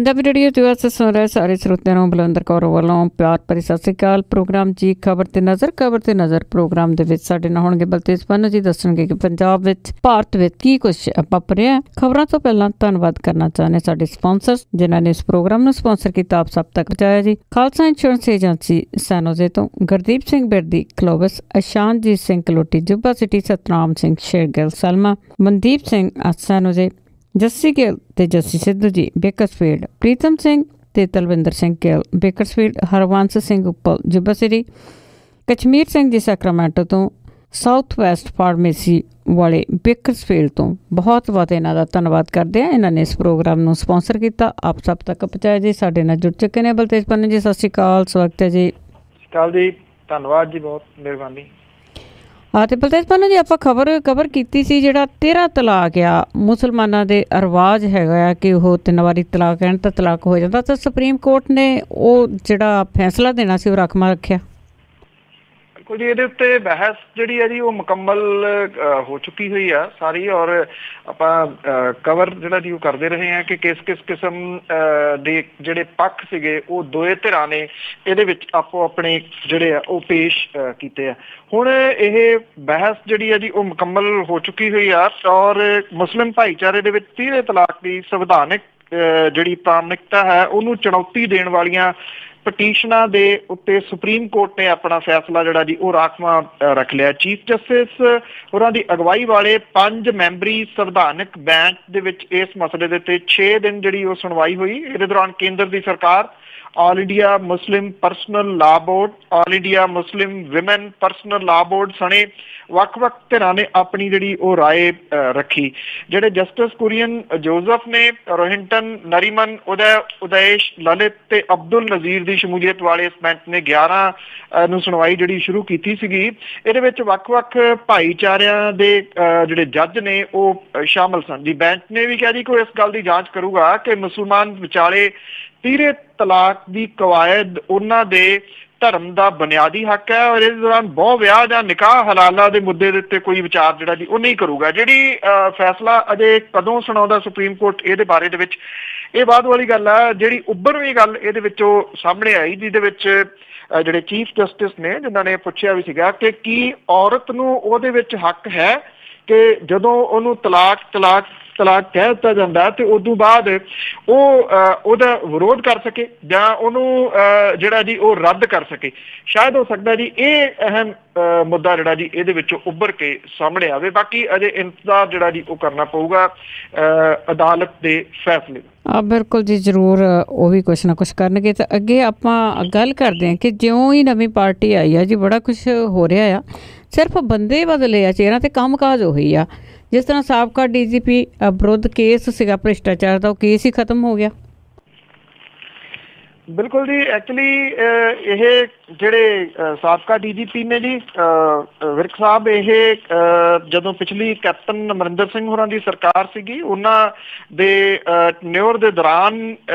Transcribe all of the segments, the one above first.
Punjabi radio दिवस सुन रहे सारे श्रोतिਆਂ ਨੂੰ ਬਲਵਿੰਦਰ ਕੌਰ ਵੱਲੋਂ ਪਿਆਰ ਭਰੀ ਸਤਿ ਸ਼੍ਰੀ ਅਕਾਲ। ਪ੍ਰੋਗਰਾਮ ਜੀ ਖਬਰ ਤੇ ਨਜ਼ਰ ਪ੍ਰੋਗਰਾਮ ਦੇ ਵਿੱਚ ਸਾਡੇ ਨਾਲ ਹੋਣਗੇ ਬਲਤੇਜ ਪੰਨੂ ਜੀ, ਦੱਸਣਗੇ ਕਿ ਪੰਜਾਬ ਵਿੱਚ ਭਾਰਤ ਵਿੱਚ ਕੀ ਕੁਝ ਵਾਪਰ ਰਿਹਾ। ਖਬਰਾਂ ਤੋਂ ਪਹਿਲਾਂ ਧੰਨਵਾਦ ਕਰਨਾ ਚਾਹੁੰਦੇ ਸਾਡੇ ਸਪਾਂਸਰਸ ਜਿਨ੍ਹਾਂ ਨੇ ਇਸ ਪ੍ਰੋਗਰਾਮ ਨੂੰ ਸਪਾਂਸਰ ਕੀਤਾ, ਆਪ ਸਭ ਤੱਕ ਪਹੁੰਚਾਇਆ ਜੀ। ਖਾਲਸਾ ਇੰਸ਼ੋਰੈਂਸ ਏਜੰਸੀ ਸੈਨੋਜ਼ੇ ਤੋਂ ਗੁਰਦੀਪ ਸਿੰਘ ਬਿਰਦੀ ਕਲੋਵਸ, ਅਸ਼ਾਨਜੀਤ ਸਿੰਘ ਕਲੋਟੀ ਜੁੱਬਾ ਸਿਟੀ, ਸਤਨਾਮ ਸਿੰਘ ਸ਼ੇਰਗਿੱਲ ਸਲਮਾ, ਮਨਦੀਪ ਸਿੰਘ ਸੈਨੋਜ਼ੇ, ਜੱਸੀ ਗਿੱਲ ਤੇ ਜੱਸੀ ਸਿੱਧੂ ਜੀ ਬੇਕਰਸਫੀਲਡ, ਪ੍ਰੀਤਮ ਸਿੰਘ ਤੇ Talwinder Singh Gill Bakersfield, Harvans Singh Uppal ਜੁੱਬਾ city, Kashmir Singh ji Sacramento ਤੋਂ, ਸਾਊਥ ਵੈਸਟ ਫਾਰਮੇਸੀ ਵਾਲੇ ਬੇਕਰਸਫੀਲਡ ਤੋਂ ਬਹੁਤ ਬਹੁਤ ਇਹਨਾਂ ਦਾ ਧੰਨਵਾਦ ਕਰਦੇ ਹਾਂ। ਇਹਨਾਂ ਨੇ ਇਸ ਪ੍ਰੋਗਰਾਮ ਨੂੰ ਸਪਾਂਸਰ ਕੀਤਾ, ਆਪ ਸਭ ਤੱਕ ਪਹੁੰਚਾਇਆ ਜੀ। ਸਾਡੇ ਨਾਲ ਜੁੜ ਚੁੱਕੇ ਨੇ ਬਲਤੇਜ ਪੰਨੂ ਜੀ, ਸਤਿ ਸ਼੍ਰੀ ਅਕਾਲ, ਸਵਾਗਤ ਹੈ ਜੀ। ਸਤਿ ਸ਼੍ਰੀ ਅਕਾਲ ਜੀ, ਧੰਨਵਾਦ ਜੀ, ਬਹੁਤ ਮਿਹਰਬਾਨੀ। ਹਾਂ, ਅਤੇ ਬਲਤੇਜ ਪੰਨੂ ਜੀ ਆਪਾਂ ਕਵਰ ਕੀਤੀ ਸੀ ਜਿਹੜਾ 13 ਤਲਾਕ ਆ, ਮੁਸਲਮਾਨਾਂ ਦੇ ਰਿਵਾਜ ਹੈਗਾ ਆ ਕਿ ਉਹ 3 ਵਾਰੀ ਤਲਾਕ ਕਹਿਣ ਤਾਂ ਤਲਾਕ ਹੋ ਜਾਂਦਾ, ਤਾਂ ਸੁਪਰੀਮ ਕੋਰਟ ਨੇ ਉਹ ਜਿਹੜਾ ਫੈਸਲਾ ਦੇਣਾ ਸੀ ਉਹ ਰਾਖਵਾਂ ਰੱਖਿਆ। ਬਿਲਕੁਲ ਜੀ, ਇਹਦੇ ਉੱਤੇ ਬਹਿਸ ਜਿਹੜੀ ਹੈ ਜੀ ਉਹ ਮੁਕੰਮਲ ਹੋ ਚੁੱਕੀ ਹੋਈ ਆ ਸਾਰੀ, ਔਰ ਆਪਾਂ ਕਵਰ ਜਿਹੜਾ ਜੀ ਉਹ ਕਰਦੇ ਰਹੇ ਹਾਂ ਕਿ ਕਿਸ ਕਿਸਮ ਦੇ ਜਿਹੜੇ ਪੱਖ ਸੀਗੇ ਉਹ ਦੋਏ ਧਿਰਾਂ ਨੇ ਇਹਦੇ ਵਿੱਚ ਆਪੋ ਆਪਣੇ ਜਿਹੜੇ ਆ ਉਹ ਪੇਸ਼ ਕੀਤੇ ਆ। ਹੁਣ ਇਹ ਬਹਿਸ ਜਿਹੜੀ ਹੈ ਜੀ ਉਹ ਮੁਕੰਮਲ ਹੋ ਚੁੱਕੀ ਹੋਈ ਆ, ਔਰ ਮੁਸਲਿਮ ਭਾਈਚਾਰੇ ਦੇ ਵਿੱਚ 30 ਤਲਾਕ ਦੀ ਸੰਵਿਧਾਨਿਕ ਜਿਹੜੀ ਪ੍ਰਾਮਾਣਿਕਤਾ ਹੈ ਉਹਨੂੰ ਚੁਣੌਤੀ ਦੇਣ ਵਾਲੀਆਂ ਪਟੀਸ਼ਨਾਂ ਦੇ ਉੱਤੇ ਸੁਪਰੀਮ ਕੋਰਟ ਨੇ ਆਪਣਾ ਫੈਸਲਾ ਜਿਹੜਾ ਜੀ ਉਹ ਰਾਖਵਾਂ ਰੱਖ ਲਿਆ। ਚੀਫ ਜਸਟਿਸ ਹੋਰਾਂ ਦੀ ਅਗਵਾਈ ਵਾਲੇ 5 ਮੈਂਬਰੀ ਸੰਵਿਧਾਨਕ ਬੈਂਚ ਦੇ ਵਿੱਚ ਇਸ ਮਸਲੇ ਦੇ ਉੱਤੇ 6 ਦਿਨ ਜਿਹੜੀ ਉਹ ਸੁਣਵਾਈ ਹੋਈ। ਇਹਦੇ ਦੌਰਾਨ ਕੇਂਦਰ ਦੀ ਸਰਕਾਰ, ਆਲ ਇੰਡੀਆ ਮੁਸਲਿਮ ਪਰਸਨਲ ਲਾ ਬੋਰਡ, ਆਲ ਇੰਡੀਆ ਮੁਸਲਿਮ ਵਿਮਨ ਪਰਸਨਲ ਲਾ ਬੋਰਡ ਸਣੇ ਵੱਖ-ਵੱਖ ਧਿਰਾਂ ਨੇ ਆਪਣੀ ਜਿਹੜੀ ਉਹ ਰਾਏ ਰੱਖੀ। ਜਿਹੜੇ ਜਸਟਿਸ ਕੁਰੀਅਨ ਜੋਜ਼ਫ ਨੇ, ਰੋਹਿੰਟਨ ਨਰੀਮਨ, ਉਦੇਸ਼ ਲਲਿਤ ਤੇ ਅਬਦੁਲ ਨਜ਼ੀਰ ਦੀ ਸ਼ਮੂਲੀਅਤ ਵਾਲੇ ਇਸ ਬੈਂਚ ਨੇ 11 ਨੂੰ ਸੁਣਵਾਈ ਜਿਹੜੀ ਸ਼ੁਰੂ ਕੀਤੀ ਸੀਗੀ। ਇਹਦੇ ਵਿੱਚ ਵੱਖ-ਵੱਖ ਭਾਈਚਾਰਿਆਂ ਦੇ ਜਿਹੜੇ ਜੱਜ ਨੇ ਉਹ ਸ਼ਾਮਲ ਸਨ ਜੀ। ਬੈਂਚ ਨੇ ਵੀ ਕਿਹਾ ਜੀ ਕਿ ਉਹ ਇਸ ਗੱਲ ਦੀ ਜਾਂਚ ਕਰੂਗਾ ਕਿ ਮੁਸਲਮਾਨ ਵਿਚਾਲੇ 30 ਤਲਾਕ ਦੀ ਕਵਾਇਦ ਉਹਨਾਂ ਦੇ ਧਰਮ ਦਾ ਬੁਨਿਆਦੀ ਹੱਕ ਹੈ, ਔਰ ਇਸ ਦੌਰਾਨ ਬਹੁ ਵਿਆਹ ਜਾਂ ਨਿਕਾਹ ਹਲਾਲਾ ਦੇ ਮੁੱਦੇ ਦੇ ਉੱਤੇ ਕੋਈ ਵਿਚਾਰ ਜਿਹੜਾ ਜੀ ਉਹ ਨਹੀਂ ਕਰੂਗਾ। ਜਿਹੜੀ ਫੈਸਲਾ ਅਜੇ ਕਦੋਂ ਸੁਣਾਉਂਦਾ ਸੁਪਰੀਮ ਕੋਰਟ ਇਹਦੇ ਬਾਰੇ ਦੇ ਵਿੱਚ ਇਹ ਬਾਅਦ ਵਾਲੀ ਗੱਲ ਆ। ਜਿਹੜੀ ਉੱਭਰਵੀਂ ਗੱਲ ਇਹਦੇ ਵਿੱਚੋਂ ਸਾਹਮਣੇ ਆਈ, ਜਿਹਦੇ ਵਿੱਚ ਜਿਹੜੇ ਚੀਫ ਜਸਟਿਸ ਨੇ ਜਿਨ੍ਹਾਂ ਨੇ ਪੁੱਛਿਆ ਵੀ ਸੀਗਾ ਕਿ ਕੀ ਔਰਤ ਨੂੰ ਉਹਦੇ ਵਿੱਚ ਹੱਕ ਹੈ ਕਿ ਜਦੋਂ ਉਹਨੂੰ ਤਲਾਕ ਕਹਿ ਦਿੱਤਾ ਜਾਂਦਾ ਤੇ ਉਦੋਂ ਬਾਅਦ ਉਹ ਉਹਦਾ ਵਿਰੋਧ ਕਰ ਸਕੇ ਜਾਂ ਉਹਨੂੰ ਜਿਹੜਾ ਜੀ ਉਹ ਰੱਦ ਕਰ ਸਕੇ। ਸ਼ਾਇਦ ਹੋ ਸਕਦਾ ਜੀ ਇਹ ਅਹਿਮ ਮੁੱਦਾ ਜਿਹੜਾ ਜੀ ਇਹਦੇ ਵਿੱਚੋਂ ਉੱਭਰ ਕੇ ਸਾਹਮਣੇ ਆਵੇ। ਬਾਕੀ ਅਜੇ ਇੰਤਜ਼ਾਰ ਜਿਹੜਾ ਜੀ ਉਹ ਕਰਨਾ ਪਊਗਾ ਅਦਾਲਤ ਦੇ ਫੈਸਲੇ। ਬਿਲਕੁਲ ਜੀ, ਜ਼ਰੂਰ ਉਹ ਵੀ ਕੁਛ ਨਾ ਕੁਛ ਕਰਨਗੇ। ਤਾਂ ਅੱਗੇ ਆਪਾਂ ਗੱਲ ਕਰਦੇ ਹਾਂ ਕਿ ਜਿਉਂ ਹੀ ਨਵੀਂ ਪਾਰਟੀ ਆਈ ਆ ਜੀ ਬੜਾ ਕੁਛ ਹੋ ਰਿਹਾ ਆ, ਸਿਰਫ ਬੰਦੇ ਬਦਲੇ ਆ, ਚਿਹਰਾ ਤੇ ਕੰਮ ਕਾਜ ਉਹੀ ਆ। ਜਿਸ ਤਰ੍ਹਾਂ ਸਾਬਕਾ DGP ਵਿਰੁੱਧ ਕੇਸ ਸੀਗਾ ਭ੍ਰਿਸ਼ਟਾਚਾਰ ਦਾ, ਉਹ ਕੇਸ ਹੀ ਖਤਮ ਹੋ ਗਿਆ। ਬਿਲਕੁਲ ਜੀ, ਐਕਚੁਅਲੀ ਇਹ ਜਿਹੜੇ ਸਾਬਕਾ DGP ਨੇ ਜੀ ਵਿਰਕ ਸਾਹਿਬ, ਇਹ ਜਦੋਂ ਪਿਛਲੀ ਕੈਪਟਨ ਅਮਰਿੰਦਰ ਸਿੰਘ ਹੋਰਾਂ ਦੀ ਸਰਕਾਰ ਸੀਗੀ ਉਹਨਾਂ ਦੇ ਨਿਓਰ ਦੇ ਦੌਰਾਨ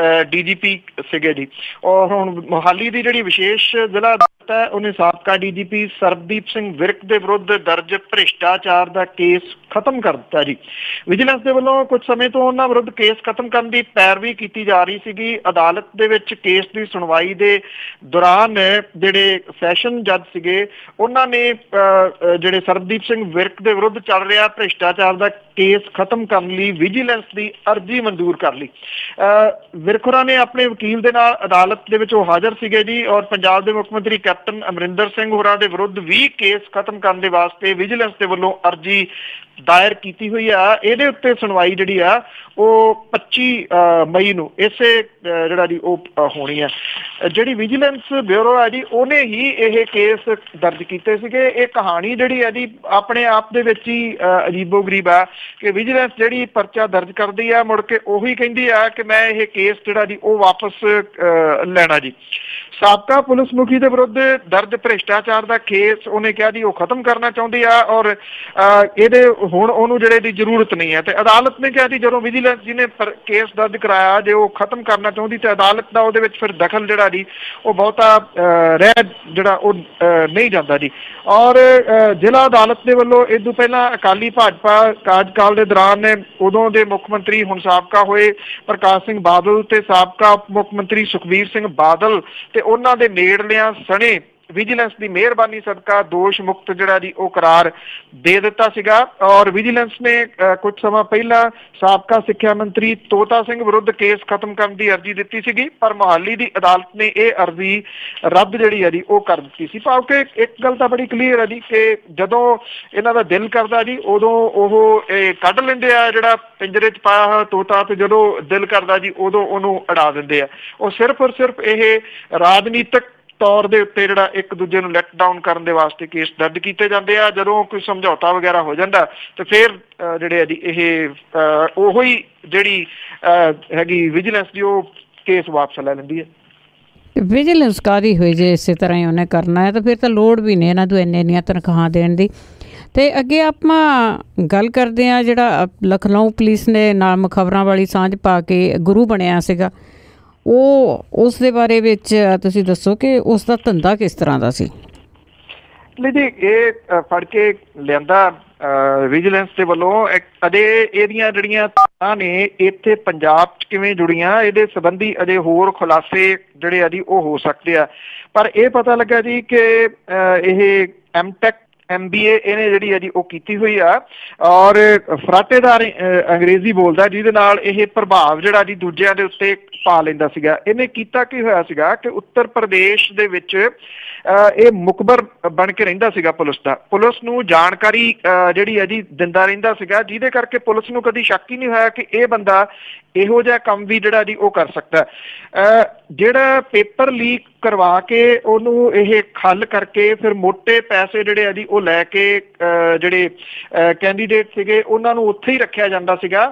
DGP ਸੀਗੇ ਜੀ। ਔਰ ਹੁਣ ਮੋਹਾਲੀ ਦੀ ਜਿਹੜੀ ਵਿਸ਼ੇਸ਼ ਜ਼ਿਲ੍ਹਾ ਅਦਾਲਤ ਹੈ ਉਹਨੇ ਸਾਬਕਾ DGP ਸਰਬਦੀਪ ਸਿੰਘ ਵਿਰਕ ਦੇ ਵਿਰੁੱਧ ਦਰਜ ਭ੍ਰਿਸ਼ਟਾਚਾਰ ਦਾ ਕੇਸ ਖਤਮ ਕਰ ਦਿੱਤਾ ਜੀ। ਵਿਜੀਲੈਂਸ ਦੇ ਵੱਲੋਂ ਕੁਝ ਸਮੇਂ ਤੋਂ ਉਹਨਾਂ ਵਿਰੁੱਧ ਕੇਸ ਖਤਮ ਕਰਨ ਦੀ ਪੈਰਵੀ ਕੀਤੀ ਜਾ ਰਹੀ ਸੀਗੀ। ਅਦਾਲਤ ਦੇ ਵਿੱਚ ਕੇਸ ਦੀ ਸੁਣਵਾਈ ਦੇ ਦੌਰਾਨ ਜਿਹੜੇ ਸੈਸ਼ਨ ਜੱਜ ਸੀਗੇ ਉਹਨਾਂ ਨੇ ਜਿਹੜੇ ਸਰਬਦੀਪ ਸਿੰਘ ਵਿਰਕ ਦੇ ਵਿਰੁੱਧ ਚੱਲ ਰਿਹਾ ਭ੍ਰਿਸ਼ਟਾਚਾਰ ਦਾ ਕੇਸ ਖਤਮ ਕਰਨ ਲਈ ਵਿਜੀਲੈਂਸ ਦੀ ਅਰਜ਼ੀ ਮਨਜ਼ੂਰ ਕਰ ਲਈ। ਵਿਰਕ ਹੋਰਾਂ ਨੇ ਆਪਣੇ ਵਕੀਲ ਦੇ ਨਾਲ ਅਦਾਲਤ ਦੇ ਵਿੱਚ ਉਹ ਹਾਜ਼ਰ ਸੀਗੇ ਜੀ, ਔਰ ਪੰਜਾਬ ਦੇ ਮੁੱਖ ਮੰਤਰੀ ਕੈਪਟਨ ਅਮਰਿੰਦਰ ਸਿੰਘ ਹੋਰਾਂ ਦੇ ਵਿਰੁੱਧ ਵੀ ਕੇਸ ਖਤਮ ਕਰਨ ਦੇ ਵਾਸਤੇ ਵਿਜੀਲੈਂਸ ਦੇ ਵੱਲੋਂ ਅਰਜ਼ੀ ਦਾਇਰ ਕੀਤੀ ਹੋਈ ਆ। ਇਹਦੇ ਉੱਤੇ ਸੁਣਵਾਈ ਜਿਹੜੀ ਆ ਉਹ 25 ਮਈ ਨੂੰ ਇਸੇ ਜਿਹੜਾ ਜੀ ਉਹ ਹੋਣੀ ਆ। ਜਿਹੜੀ ਵਿਜੀਲੈਂਸ ਬਿਊਰੋ ਹੈ ਜੀ ਉਹਨੇ ਹੀ ਇਹ ਕੇਸ ਦਰਜ ਕੀਤੇ ਸੀਗੇ। ਇਹ ਕਹਾਣੀ ਜਿਹੜੀ ਹੈ ਜੀ ਆਪਣੇ ਆਪ ਦੇ ਵਿੱਚ ਹੀ ਅਜੀਬੋ ਗਰੀਬ ਆ ਕਿ ਵਿਜੀਲੈਂਸ ਜਿਹੜੀ ਪਰਚਾ ਦਰਜ ਕਰਦੀ ਆ ਮੁੜ ਕੇ ਉਹੀ ਕਹਿੰਦੀ ਆ ਕਿ ਮੈਂ ਇਹ ਕੇਸ ਜਿਹੜਾ ਜੀ ਉਹ ਵਾਪਸ ਲੈਣਾ ਜੀ। ਸਾਬਕਾ ਪੁਲਿਸ ਮੁਖੀ ਦੇ ਵਿਰੁੱਧ ਦਰਜ ਭ੍ਰਿਸ਼ਟਾਚਾਰ ਦਾ ਕੇਸ ਉਹਨੇ ਕਿਹਾ ਜੀ ਉਹ ਖਤਮ ਕਰਨਾ ਚਾਹੁੰਦੀ ਆ, ਔਰ ਇਹਦੇ ਹੁਣ ਉਹਨੂੰ ਜਿਹੜੇ ਦੀ ਜ਼ਰੂਰਤ ਨਹੀਂ ਹੈ। ਤੇ ਅਦਾਲਤ ਨੇ ਕਿਹਾ ਜੀ ਜਦੋਂ ਵਿਜੀਲੈਂਸ ਜਿਹਨੇ ਕੇਸ ਦਰਜ ਕਰਾਇਆ ਜੇ ਉਹ ਖਤਮ ਕਰਨਾ ਚਾਹੁੰਦੀ ਤੇ ਅਦਾਲਤ ਦਾ ਉਹਦੇ ਵਿੱਚ ਫਿਰ ਦਖਲ ਜਿਹੜਾ ਜੀ ਉਹ ਬਹੁਤਾ ਰਹਿ ਜਿਹੜਾ ਉਹ ਨਹੀਂ ਜਾਂਦਾ ਜੀ। ਔਰ ਜ਼ਿਲ੍ਹਾ ਅਦਾਲਤ ਦੇ ਵੱਲੋਂ ਇਸ ਤੋਂ ਪਹਿਲਾਂ ਅਕਾਲੀ ਭਾਜਪਾ ਕਾਰਜਕਾਲ ਦੇ ਦੌਰਾਨ ਉਦੋਂ ਦੇ ਮੁੱਖ ਮੰਤਰੀ ਹੁਣ ਸਾਬਕਾ ਹੋਏ ਪ੍ਰਕਾਸ਼ ਸਿੰਘ ਬਾਦਲ ਤੇ ਸਾਬਕਾ ਮੁੱਖ ਮੰਤਰੀ ਸੁਖਬੀਰ ਸਿੰਘ ਬਾਦਲ ਤੇ ਉਹਨਾਂ ਦੇ ਨੇੜਲਿਆਂ ਸਣੇ ਵਿਜੀਲੈਂਸ ਦੀ ਮਿਹਰਬਾਨੀ ਸਦਕਾ ਦੋਸ਼ ਮੁਕਤ ਜਿਹੜਾ ਜੀ ਉਹ ਕਰਾਰ ਦੇ ਦਿੱਤਾ ਸੀਗਾ। ਔਰ ਵਿਜੀਲੈਂਸ ਨੇ ਕੁਝ ਸਮਾਂ ਪਹਿਲਾਂ ਸਾਬਕਾ ਸਿੱਖਿਆ ਮੰਤਰੀ ਤੋਤਾ ਸਿੰਘ ਵਿਰੁੱਧ ਕੇਸ ਖਤਮ ਕਰਨ ਦੀ ਅਰਜ਼ੀ ਦਿੱਤੀ ਸੀਗੀ, ਪਰ ਮੁਹਾਲੀ ਦੀ ਅਦਾਲਤ ਨੇ ਇਹ ਅਰਜ਼ੀ ਰੱਦ ਜਿਹੜੀ ਹੈ ਜੀ ਉਹ ਕਰ ਦਿੱਤੀ ਸੀ। ਭਾਵ ਕਿ ਇੱਕ ਗੱਲ ਤਾਂ ਬੜੀ ਕਲੀਅਰ ਹੈ ਜੀ ਕਿ ਜਦੋਂ ਇਹਨਾਂ ਦਾ ਦਿਲ ਕਰਦਾ ਜੀ ਉਦੋਂ ਉਹ ਕੱਢ ਲੈਂਦੇ ਆ ਜਿਹੜਾ ਪਿੰਜਰੇ 'ਚ ਪਾਇਆ ਹੋਇਆ ਤੋਤਾ, ਤੇ ਜਦੋਂ ਦਿਲ ਕਰਦਾ ਜੀ ਉਦੋਂ ਉਹਨੂੰ ਉਡਾ ਦਿੰਦੇ ਆ। ਉਹ ਸਿਰਫ ਔਰ ਸਿਰਫ ਇਹ ਰਾਜਨੀਤਿਕ ਤੌਰ ਦੇ ਉੱਤੇ ਜਿਹੜਾ ਇੱਕ ਦੂਜੇ ਨੂੰ ਲੈਟ ਡਾਊਨ ਕਰਨ ਦੇ ਵਾਸਤੇ ਕੇਸ ਦਰਜ ਕੀਤੇ ਜਾਂਦੇ ਆ। ਜਦੋਂ ਕੋਈ ਸਮਝੌਤਾ ਵਗੈਰਾ ਹੋ ਜਾਂਦਾ ਤੇ ਫਿਰ ਜਿਹੜੇ ਆ ਜੀ ਇਹ ਉਹੀ ਜਿਹੜੀ ਹੈਗੀ ਵਿਜੀਲੈਂਸ ਦੀ ਉਹ ਕੇਸ ਵਾਪਸ ਲੈ ਲੈਂਦੀ ਹੈ। ਵਿਜੀਲੈਂਸ ਕਾਹਦੀ ਹੋਈ ਜੇ ਇਸੇ ਤਰ੍ਹਾਂ ਹੀ ਉਹਨੇ ਕਰਨਾ ਹੈ ਤਾਂ ਫਿਰ ਤਾਂ ਲੋੜ ਵੀ ਨਹੀਂ ਇਹਨਾਂ ਤੋਂ ਇੰਨੀਆਂ ਤਨਖਾਹਾਂ ਦੇਣ ਦੀ। ਅਤੇ ਅੱਗੇ ਆਪਾਂ ਗੱਲ ਕਰਦੇ ਹਾਂ ਜਿਹੜਾ ਲਖਨਊ ਪੁਲਿਸ ਨੇ ਨਾਲ ਖ਼ਬਰਾਂ ਵਾਲੀ ਸਾਂਝ ਪਾ ਕੇ ਗੁਰੂ ਬਣਿਆ ਸੀਗਾ, ਉਹ ਉਸ ਦੇ ਬਾਰੇ ਵਿੱਚ ਤੁਸੀਂ ਦੱਸੋ ਕਿ ਉਸ ਦਾ ਧੰਦਾ ਕਿਸ ਤਰ੍ਹਾਂ ਦਾ ਸੀ? ਨਹੀਂ ਜੀ, ਇਹ ਫੜ ਕੇ ਲਿਆਂਦਾ ਵਿਜੀਲੈਂਸ ਦੇ ਵੱਲੋਂ। ਅਜੇ ਇਹਦੀਆਂ ਜਿਹੜੀਆਂ ਤਾਰਾਂ ਨੇ ਇੱਥੇ ਪੰਜਾਬ 'ਚ ਕਿਵੇਂ ਜੁੜੀਆਂ ਇਹਦੇ ਸੰਬੰਧੀ ਅਜੇ ਹੋਰ ਖੁਲਾਸੇ ਜਿਹੜੇ ਆ ਜੀ ਉਹ ਹੋ ਸਕਦੇ ਆ। ਪਰ ਇਹ ਪਤਾ ਲੱਗਾ ਜੀ ਕਿ ਇਹ MTech MBA ਇਹਨੇ ਜਿਹੜੀ ਆ ਜੀ ਉਹ ਕੀਤੀ ਹੋਈ ਆ ਔਰ ਫਰਾਟੇਦਾਰ ਅੰਗਰੇਜ਼ੀ ਬੋਲਦਾ, ਜਿਹਦੇ ਨਾਲ ਇਹ ਪ੍ਰਭਾਵ ਜਿਹੜਾ ਜੀ ਦੂਜਿਆਂ ਦੇ ਉੱਤੇ ਪਾ ਲੈਂਦਾ ਸੀਗਾ। ਇਹਨੇ ਕੀਤਾ ਕੀ ਹੋਇਆ ਸੀਗਾ ਕਿ ਉੱਤਰ ਪ੍ਰਦੇਸ਼ ਦੇ ਵਿੱਚ ਇਹ ਮੁਖਬਰ ਬਣ ਕੇ ਰਹਿੰਦਾ ਸੀਗਾ ਪੁਲਿਸ ਦਾ। ਪੁਲਿਸ ਨੂੰ ਜਾਣਕਾਰੀ ਜਿਹੜੀ ਹੈ ਜੀ ਦਿੰਦਾ ਰਹਿੰਦਾ ਸੀਗਾ, ਜਿਹਦੇ ਕਰਕੇ ਪੁਲਿਸ ਨੂੰ ਕਦੀ ਸ਼ੱਕ ਹੀ ਨਹੀਂ ਹੋਇਆ ਕਿ ਇਹ ਬੰਦਾ ਇਹੋ ਜਿਹਾ ਕੰਮ ਵੀ ਜਿਹੜਾ ਜੀ ਉਹ ਕਰ ਸਕਦਾ। ਜਿਹੜਾ ਪੇਪਰ ਲੀਕ ਕਰਵਾ ਕੇ ਉਹਨੂੰ ਇਹ ਖੱਲ ਕਰਕੇ ਫਿਰ ਮੋਟੇ ਪੈਸੇ ਜਿਹੜੇ ਆ ਜੀ ਉਹ ਲੈ ਕੇ ਜਿਹੜੇ ਕੈਂਡੀਡੇਟ ਸੀਗੇ ਉਹਨਾਂ ਨੂੰ ਉੱਥੇ ਹੀ ਰੱਖਿਆ ਜਾਂਦਾ ਸੀਗਾ।